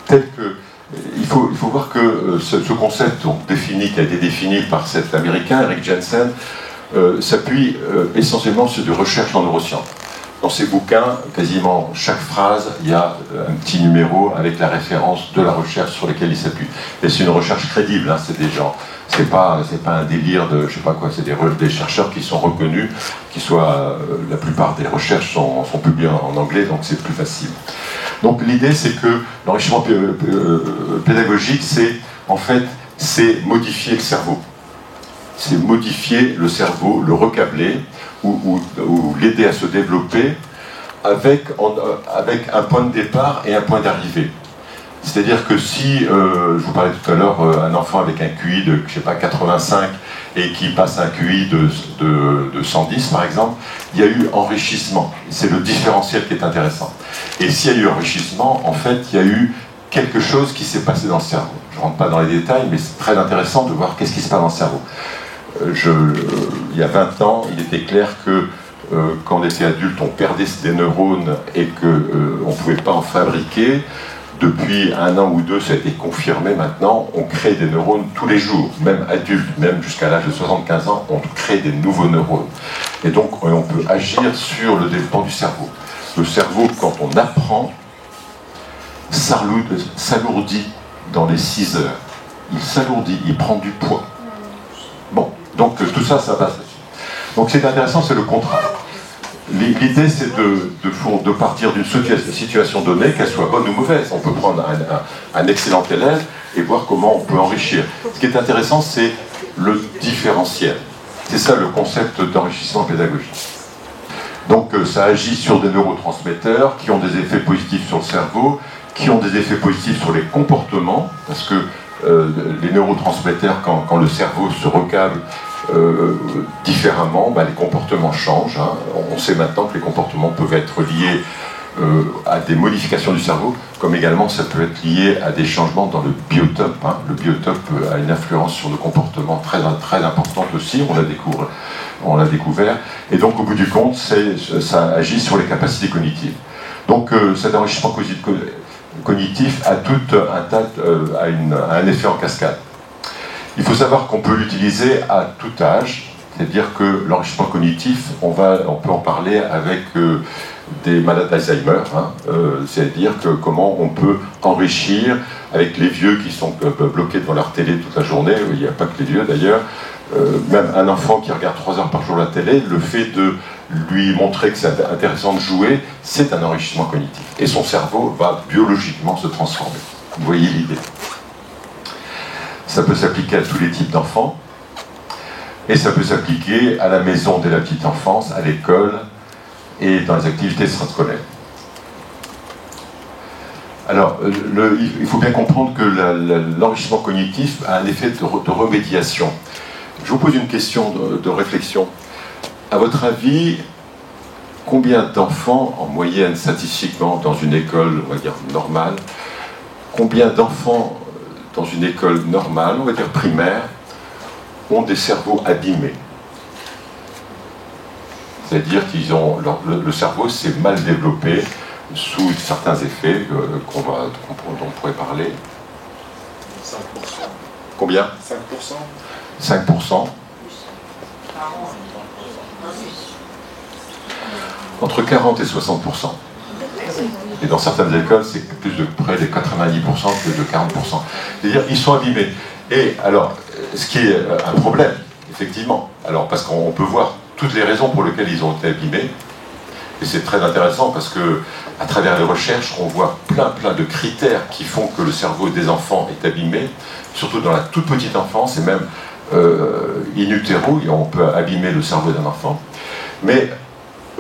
tel que... Il faut voir que ce concept qui a été défini par cet Américain, Eric Jensen, s'appuie essentiellement sur des recherches en neurosciences. Dans ses bouquins, quasiment chaque phrase, il y a un petit numéro avec la référence de la recherche sur laquelle il s'appuie. Et c'est une recherche crédible, hein, C'est pas un délire de, je sais pas quoi, c'est des chercheurs qui sont reconnus, la plupart des recherches sont publiées en anglais, donc c'est plus facile. Donc l'idée, c'est que l'enrichissement pédagogique, c'est modifier le cerveau. C'est modifier le cerveau, le recabler, ou l'aider à se développer avec un point de départ et un point d'arrivée. C'est-à-dire que si, je vous parlais tout à l'heure, un enfant avec un QI de, je sais pas, 85 et qui passe un QI de 110 par exemple, il y a eu enrichissement. C'est le différentiel qui est intéressant. Et s'il y a eu enrichissement, en fait, il y a eu quelque chose qui s'est passé dans le cerveau. Je ne rentre pas dans les détails, mais c'est très intéressant de voir qu'est-ce qui se passe dans le cerveau. Il y a 20 ans, il était clair que quand on était adulte, on perdait des neurones et qu'on ne pouvait pas en fabriquer. Depuis 1 an ou 2, ça a été confirmé maintenant, on crée des neurones tous les jours, même adultes, même jusqu'à l'âge de 75 ans, on crée des nouveaux neurones. Et donc on peut agir sur le développement du cerveau. Le cerveau, quand on apprend, s'alourdit dans les 6 heures. Il s'alourdit, il prend du poids. Bon, donc tout ça, ça passe là-dessus. Donc c'est intéressant, c'est le contrat. L'idée, c'est de partir d'une situation donnée, qu'elle soit bonne ou mauvaise. On peut prendre un excellent élève et voir comment on peut enrichir. Ce qui est intéressant, c'est le différentiel. C'est ça le concept d'enrichissement pédagogique. Donc ça agit sur des neurotransmetteurs qui ont des effets positifs sur le cerveau, qui ont des effets positifs sur les comportements, parce que les neurotransmetteurs, quand le cerveau se recable différemment, les comportements changent. Hein. On sait maintenant que les comportements peuvent être liés à des modifications du cerveau, comme également ça peut être lié à des changements dans le biotope. Hein. Le biotope a une influence sur le comportement très, très importante aussi, on l'a découvert. Et donc au bout du compte, ça agit sur les capacités cognitives. Donc cet enrichissement cognitif a un effet en cascade. Il faut savoir qu'on peut l'utiliser à tout âge, c'est-à-dire que l'enrichissement cognitif, on peut en parler avec des malades d'Alzheimer, hein, c'est-à-dire que comment on peut enrichir avec les vieux qui sont bloqués devant leur télé toute la journée, il n'y a pas que les vieux d'ailleurs, même un enfant qui regarde 3 heures par jour la télé, le fait de lui montrer que c'est intéressant de jouer, c'est un enrichissement cognitif. Et son cerveau va biologiquement se transformer. Vous voyez l'idée. Ça peut s'appliquer à tous les types d'enfants, et ça peut s'appliquer à la maison dès la petite enfance, à l'école et dans les activités extrascolaires. Alors, il faut bien comprendre que l'enrichissement cognitif a un effet de remédiation. Je vous pose une question de réflexion. À votre avis, combien d'enfants, en moyenne statistiquement, dans une école, on va dire normale, combien d'enfants dans une école normale, on va dire primaire, ont des cerveaux abîmés? C'est-à-dire qu'ils ont le cerveau s'est mal développé sous certains effets dont on pourrait parler. 5%. Combien? 5%. 5%. Entre 40 et 60%. Et dans certaines écoles, c'est plus de près de 90% que de 40%. C'est-à-dire qu'ils sont abîmés. Et alors, ce qui est un problème, effectivement, alors parce qu'on peut voir toutes les raisons pour lesquelles ils ont été abîmés, et c'est très intéressant parce que à travers les recherches, on voit plein de critères qui font que le cerveau des enfants est abîmé, surtout dans la toute petite enfance, et même in utero, on peut abîmer le cerveau d'un enfant. Mais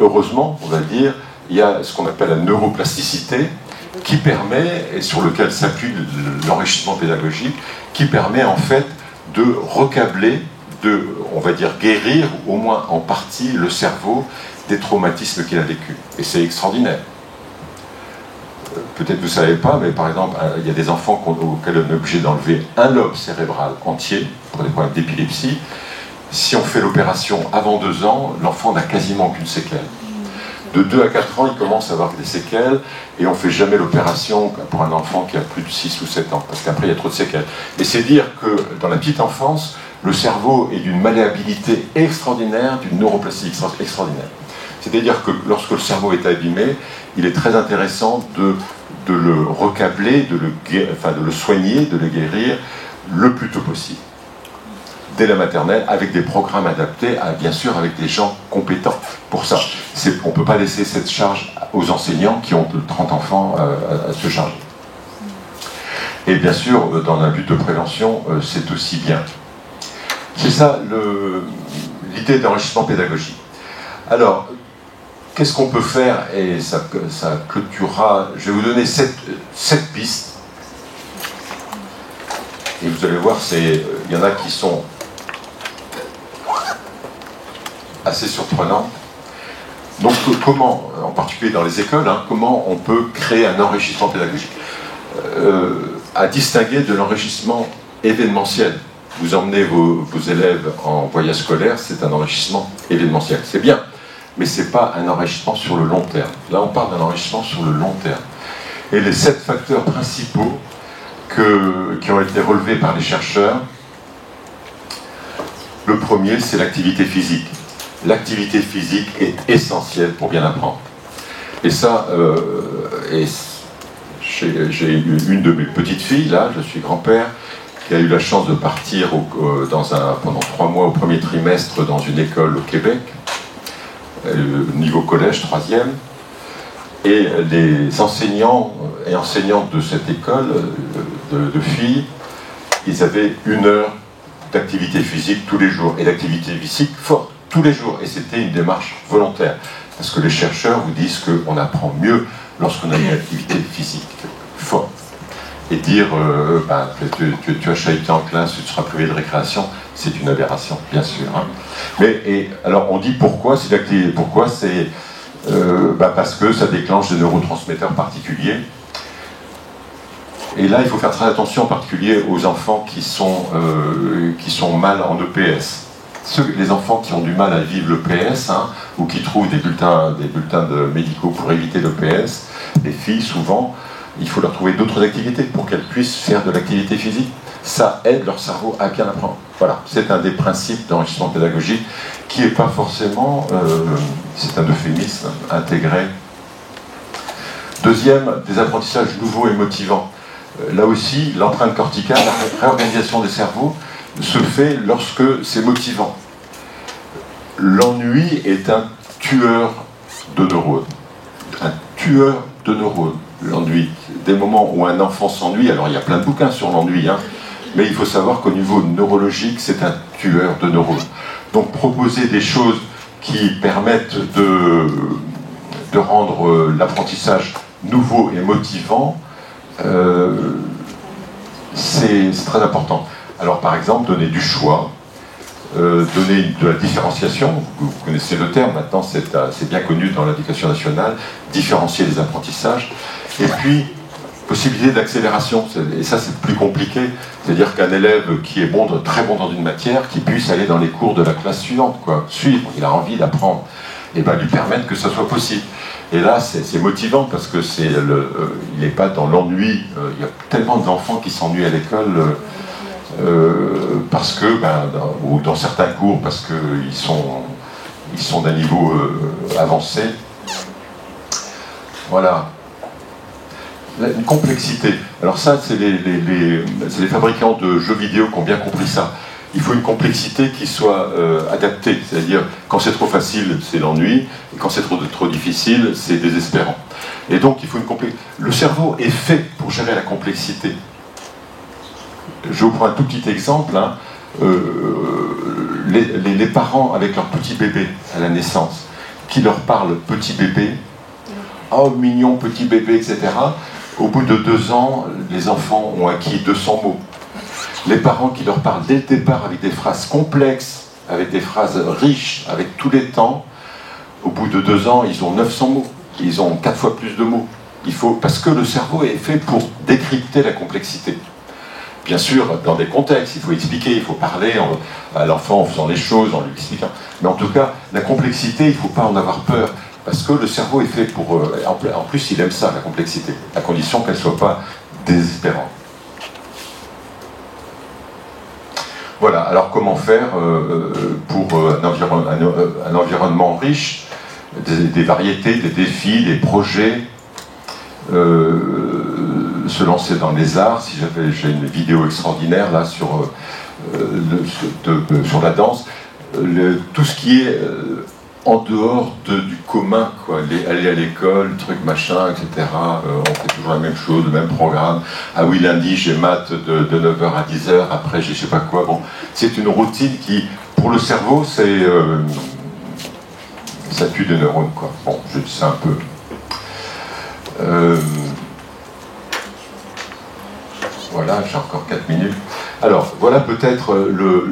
heureusement, on va dire, il y a ce qu'on appelle la neuroplasticité qui permet, et sur lequel s'appuie l'enrichissement pédagogique, qui permet en fait de recabler, on va dire guérir, au moins en partie, le cerveau des traumatismes qu'il a vécu. Et c'est extraordinaire. Peut-être que vous ne savez pas, mais par exemple, il y a des enfants auxquels on est obligé d'enlever un lobe cérébral entier pour des problèmes d'épilepsie. Si on fait l'opération avant 2 ans, l'enfant n'a quasiment aucune séquelle. De 2 à 4 ans, il commence à avoir des séquelles et on ne fait jamais l'opération pour un enfant qui a plus de 6 ou 7 ans, parce qu'après il y a trop de séquelles. Et c'est dire que dans la petite enfance, le cerveau est d'une malléabilité extraordinaire, d'une neuroplastie extraordinaire. C'est-à-dire que lorsque le cerveau est abîmé, il est très intéressant de le recabler, de le soigner, de le guérir le plus tôt possible. dès la maternelle, avec des programmes adaptés, bien sûr avec des gens compétents pour ça. On ne peut pas laisser cette charge aux enseignants qui ont 30 enfants à se charger. Et bien sûr, dans un but de prévention, c'est aussi bien. C'est ça l'idée d'enrichissement pédagogique. Alors, qu'est-ce qu'on peut faire? Et ça clôturera. Je vais vous donner 7 pistes. Et vous allez voir, il y en a qui sont assez surprenants. Donc, comment, en particulier dans les écoles, comment on peut créer un enrichissement pédagogique à distinguer de l'enrichissement événementiel. Vous emmenez vos élèves en voyage scolaire, c'est un enrichissement événementiel. C'est bien, mais ce n'est pas un enrichissement sur le long terme. Là, on parle d'un enrichissement sur le long terme. Et les 7 facteurs principaux qui ont été relevés par les chercheurs, le premier, c'est l'activité physique. L'activité physique est essentielle pour bien apprendre. Et ça, j'ai une de mes petites filles, là, je suis grand-père, qui a eu la chance de partir pendant 3 mois au premier trimestre dans une école au Québec, niveau collège, 3e. Et les enseignants et enseignantes de cette école de filles, ils avaient 1 heure d'activité physique tous les jours. Et l'activité physique forte, tous les jours. Et c'était une démarche volontaire. Parce que les chercheurs vous disent qu'on apprend mieux lorsqu'on a une activité physique forte. Et dire, tu as chahuté en classe, tu seras privé de récréation, c'est une aberration, bien sûr. Alors on dit pourquoi c'est parce que ça déclenche des neurotransmetteurs particuliers. Et là, il faut faire très attention, en particulier aux enfants qui sont mal en EPS. Les enfants qui ont du mal à vivre l'EPS, ou qui trouvent des bulletins médicaux pour éviter l'EPS, les filles, souvent, il faut leur trouver d'autres activités pour qu'elles puissent faire de l'activité physique. Ça aide leur cerveau à bien apprendre. Voilà, c'est un des principes d'enrichissement pédagogique qui n'est pas forcément, c'est un euphémisme, intégré. Deuxième, des apprentissages nouveaux et motivants. Là aussi, l'empreinte corticale, la réorganisation des cerveaux, se fait lorsque c'est motivant. L'ennui est un tueur de neurones. Un tueur de neurones, l'ennui. Des moments où un enfant s'ennuie, alors il y a plein de bouquins sur l'ennui, mais il faut savoir qu'au niveau neurologique, c'est un tueur de neurones. Donc proposer des choses qui permettent de rendre l'apprentissage nouveau et motivant, c'est très important. Alors par exemple, donner du choix, donner de la différenciation, vous connaissez le terme, maintenant c'est bien connu dans l'éducation nationale, différencier les apprentissages, et puis possibilité d'accélération, et ça c'est plus compliqué, c'est-à-dire qu'un élève qui est très bon dans une matière, qui puisse aller dans les cours de la classe suivante, suivre, il a envie d'apprendre, et lui permettre que ça soit possible. Et là, c'est motivant parce que il n'est pas dans l'ennui. Il y a tellement d'enfants qui s'ennuient à l'école parce que, ou dans certains cours, parce qu'ils sont d'un niveau avancé. Voilà. Une complexité. Alors ça, c'est les fabricants de jeux vidéo qui ont bien compris ça. Il faut une complexité qui soit adaptée, c'est-à-dire quand c'est trop facile, c'est l'ennui, et quand c'est trop difficile, c'est désespérant. Et donc il faut une complexité. Le cerveau est fait pour gérer la complexité. Je vous prends un tout petit exemple. Les parents avec leur petit bébé à la naissance, qui leur parlent petit bébé, oh mignon petit bébé, etc. Au bout de 2 ans, les enfants ont acquis 200 mots. Les parents qui leur parlent dès le départ avec des phrases complexes, avec des phrases riches, avec tous les temps, au bout de 2 ans, ils ont 900 mots. Ils ont 4 fois plus de mots. Parce que le cerveau est fait pour décrypter la complexité. Bien sûr, dans des contextes, il faut expliquer, il faut parler à l'enfant en faisant les choses, en lui expliquant. Mais en tout cas, la complexité, il ne faut pas en avoir peur. Parce que le cerveau est fait pour... En plus, il aime ça, la complexité, à condition qu'elle ne soit pas désespérante. Voilà, alors comment faire pour un environnement riche, des variétés, des défis, des projets, se lancer dans les arts. J'ai une vidéo extraordinaire là sur sur la danse, tout ce qui est en dehors du commun, quoi. Aller à l'école, truc machin, etc. On fait toujours la même chose, le même programme. Ah oui, lundi j'ai maths de 9h à 10h, après j'ai je sais pas quoi. Bon, c'est une routine qui, pour le cerveau, ça tue des neurones, quoi. Bon, je dis ça un peu. Voilà, j'ai encore 4 minutes. Alors, voilà peut-être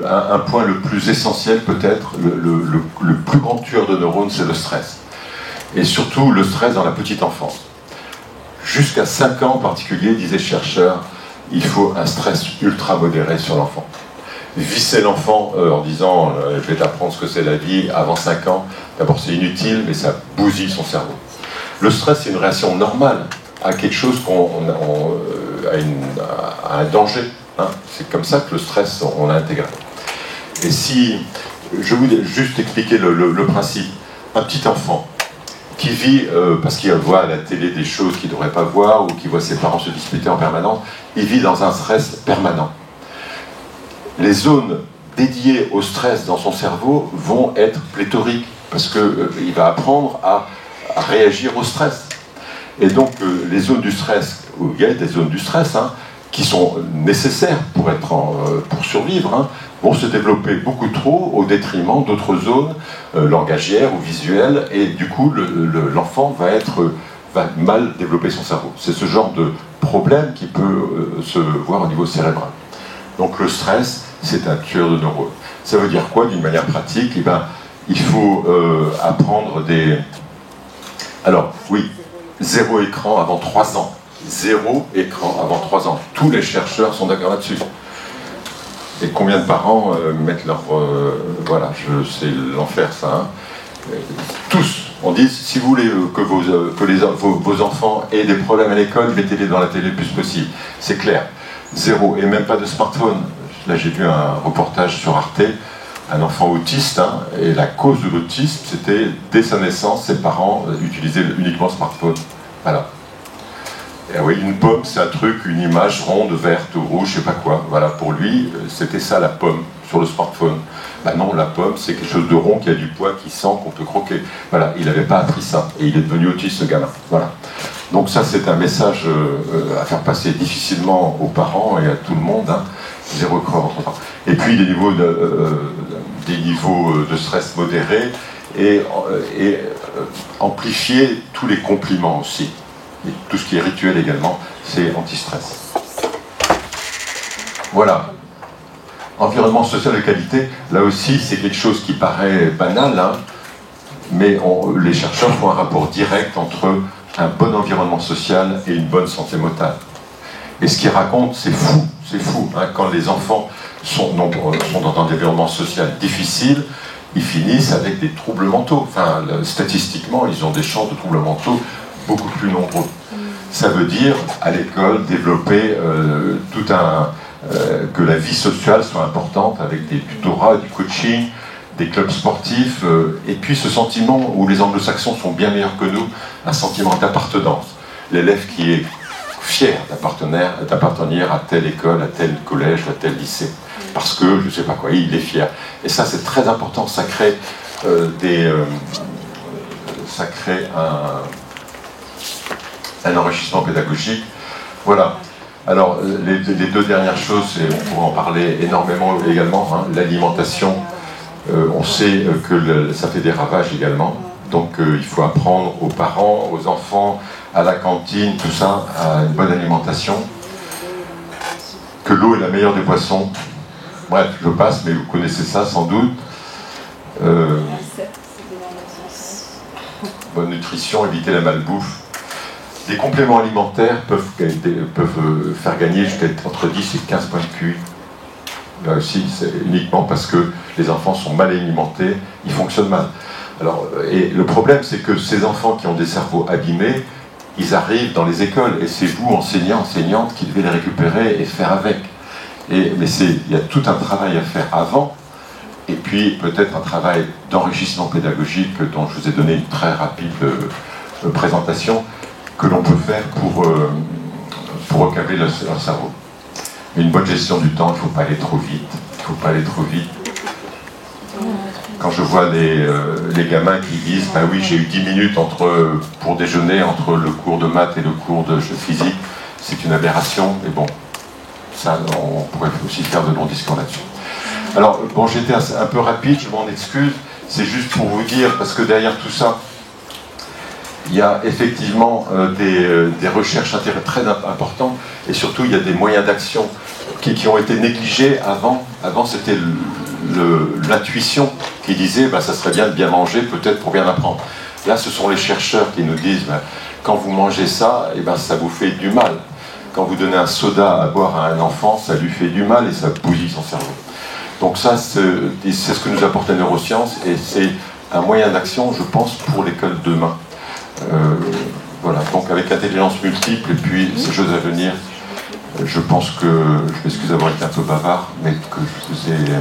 un point le plus essentiel, peut-être, le plus grand tueur de neurones, c'est le stress. Et surtout, le stress dans la petite enfance. Jusqu'à 5 ans en particulier, disaient les chercheurs, il faut un stress ultra modéré sur l'enfant. Visser l'enfant en disant je vais t'apprendre ce que c'est la vie avant 5 ans, d'abord c'est inutile, mais ça bousille son cerveau. Le stress, c'est une réaction normale à quelque chose à un danger. Hein. C'est comme ça que le stress, on l'a intégré. Et si, je voulais juste expliquer le principe. Un petit enfant qui vit, parce qu'il voit à la télé des choses qu'il ne devrait pas voir, ou qui voit ses parents se disputer en permanence, il vit dans un stress permanent. Les zones dédiées au stress dans son cerveau vont être pléthoriques, parce qu'il va apprendre à réagir au stress. Et donc, les zones du stress, il y a des zones du stress, hein, qui sont nécessaires pour survivre, hein, vont se développer beaucoup trop au détriment d'autres zones langagières ou visuelles, et du coup l'enfant va mal développer son cerveau. C'est ce genre de problème qui peut se voir au niveau cérébral. Donc le stress, c'est un tueur de neurones. Ça veut dire quoi d'une manière pratique? Eh ben, il faut apprendre des... Alors oui, 0 écran avant 3 ans. 0 écran avant 3 ans. Tous les chercheurs sont d'accord là-dessus. Et combien de parents mettent leur... voilà, c'est l'enfer ça. Hein. Tous, on dit, si vous voulez que vos enfants aient des problèmes à l'école, mettez-les dans la télé le plus possible. C'est clair. 0, et même pas de smartphone. Là j'ai vu un reportage sur Arte, un enfant autiste, hein, et la cause de l'autisme, c'était, dès sa naissance, ses parents utilisaient uniquement le smartphone. Voilà. Et oui, une pomme, c'est un truc, une image ronde, verte ou rouge, je sais pas quoi. Voilà, pour lui, c'était ça la pomme sur le smartphone. Ben non, la pomme, c'est quelque chose de rond qui a du poids, qui sent, qu'on peut croquer. Voilà, il n'avait pas appris ça. Et il est devenu autiste, ce gamin. Voilà. Donc ça, c'est un message à faire passer difficilement aux parents et à tout le monde. Hein. 0 écran entre temps. Et puis des niveaux de stress modérés et amplifier tous les compliments aussi. Et tout ce qui est rituel également, c'est anti-stress. Voilà. Environnement social de qualité, là aussi c'est quelque chose qui paraît banal, hein, mais les chercheurs font un rapport direct entre un bon environnement social et une bonne santé mentale. Et ce qu'ils racontent, c'est fou. Hein, quand les enfants sont dans un environnement social difficile, ils finissent avec des troubles mentaux. Enfin, statistiquement, ils ont des chances de troubles mentaux beaucoup plus nombreux. Ça veut dire, à l'école, développer que la vie sociale soit importante avec des tutorats, du coaching, des clubs sportifs, et puis ce sentiment où les anglo-saxons sont bien meilleurs que nous, un sentiment d'appartenance. L'élève qui est fier d'appartenir à telle école, à tel collège, à tel lycée, parce que, je ne sais pas quoi, il est fier. Et ça, c'est très important, ça crée un enrichissement pédagogique. Voilà. Alors, les 2 dernières choses, on pourrait en parler énormément également, hein, l'alimentation. On sait que ça fait des ravages également. Donc, il faut apprendre aux parents, aux enfants, à la cantine, tout ça, à une bonne alimentation. Que l'eau est la meilleure des boissons. Bref, je passe, mais vous connaissez ça sans doute. Bonne nutrition, éviter la malbouffe. Les compléments alimentaires peuvent faire gagner jusqu'à entre 10 et 15 points de QI. Là aussi, c'est uniquement parce que les enfants sont mal alimentés, ils fonctionnent mal. Alors, et le problème, c'est que ces enfants qui ont des cerveaux abîmés, ils arrivent dans les écoles, et c'est vous, enseignants, enseignantes, qui devez les récupérer et faire avec. Mais il y a tout un travail à faire avant, et puis peut-être un travail d'enrichissement pédagogique dont je vous ai donné une très rapide présentation, que l'on peut faire pour recadrer leur cerveau. Mais une bonne gestion du temps, il ne faut pas aller trop vite, il faut pas aller trop vite. Quand je vois les gamins qui disent « bah oui, j'ai eu 10 minutes pour déjeuner entre le cours de maths et le cours de physique », c'est une aberration, mais bon, ça, on pourrait aussi faire de longs discours là-dessus. Alors, bon, j'étais un peu rapide, je m'en excuse, c'est juste pour vous dire, parce que derrière tout ça, il y a effectivement des recherches très importantes, et surtout, il y a des moyens d'action qui ont été négligés avant. Avant, c'était l'intuition qui disait bah, ça serait bien de bien manger, peut-être pour bien apprendre. Là, ce sont les chercheurs qui nous disent bah, quand vous mangez ça, eh ben, ça vous fait du mal. Quand vous donnez un soda à boire à un enfant, ça lui fait du mal et ça bousille son cerveau. Donc ça, c'est ce que nous apporte la neuroscience et c'est un moyen d'action, je pense, pour l'école de demain. Voilà, donc avec l'intelligence multiple et puis ces choses à venir, je pense que, je m'excuse d'avoir été un peu bavard, mais que je vous ai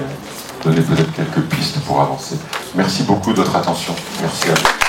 donné peut-être quelques pistes pour avancer. Merci beaucoup de votre attention. Merci à vous.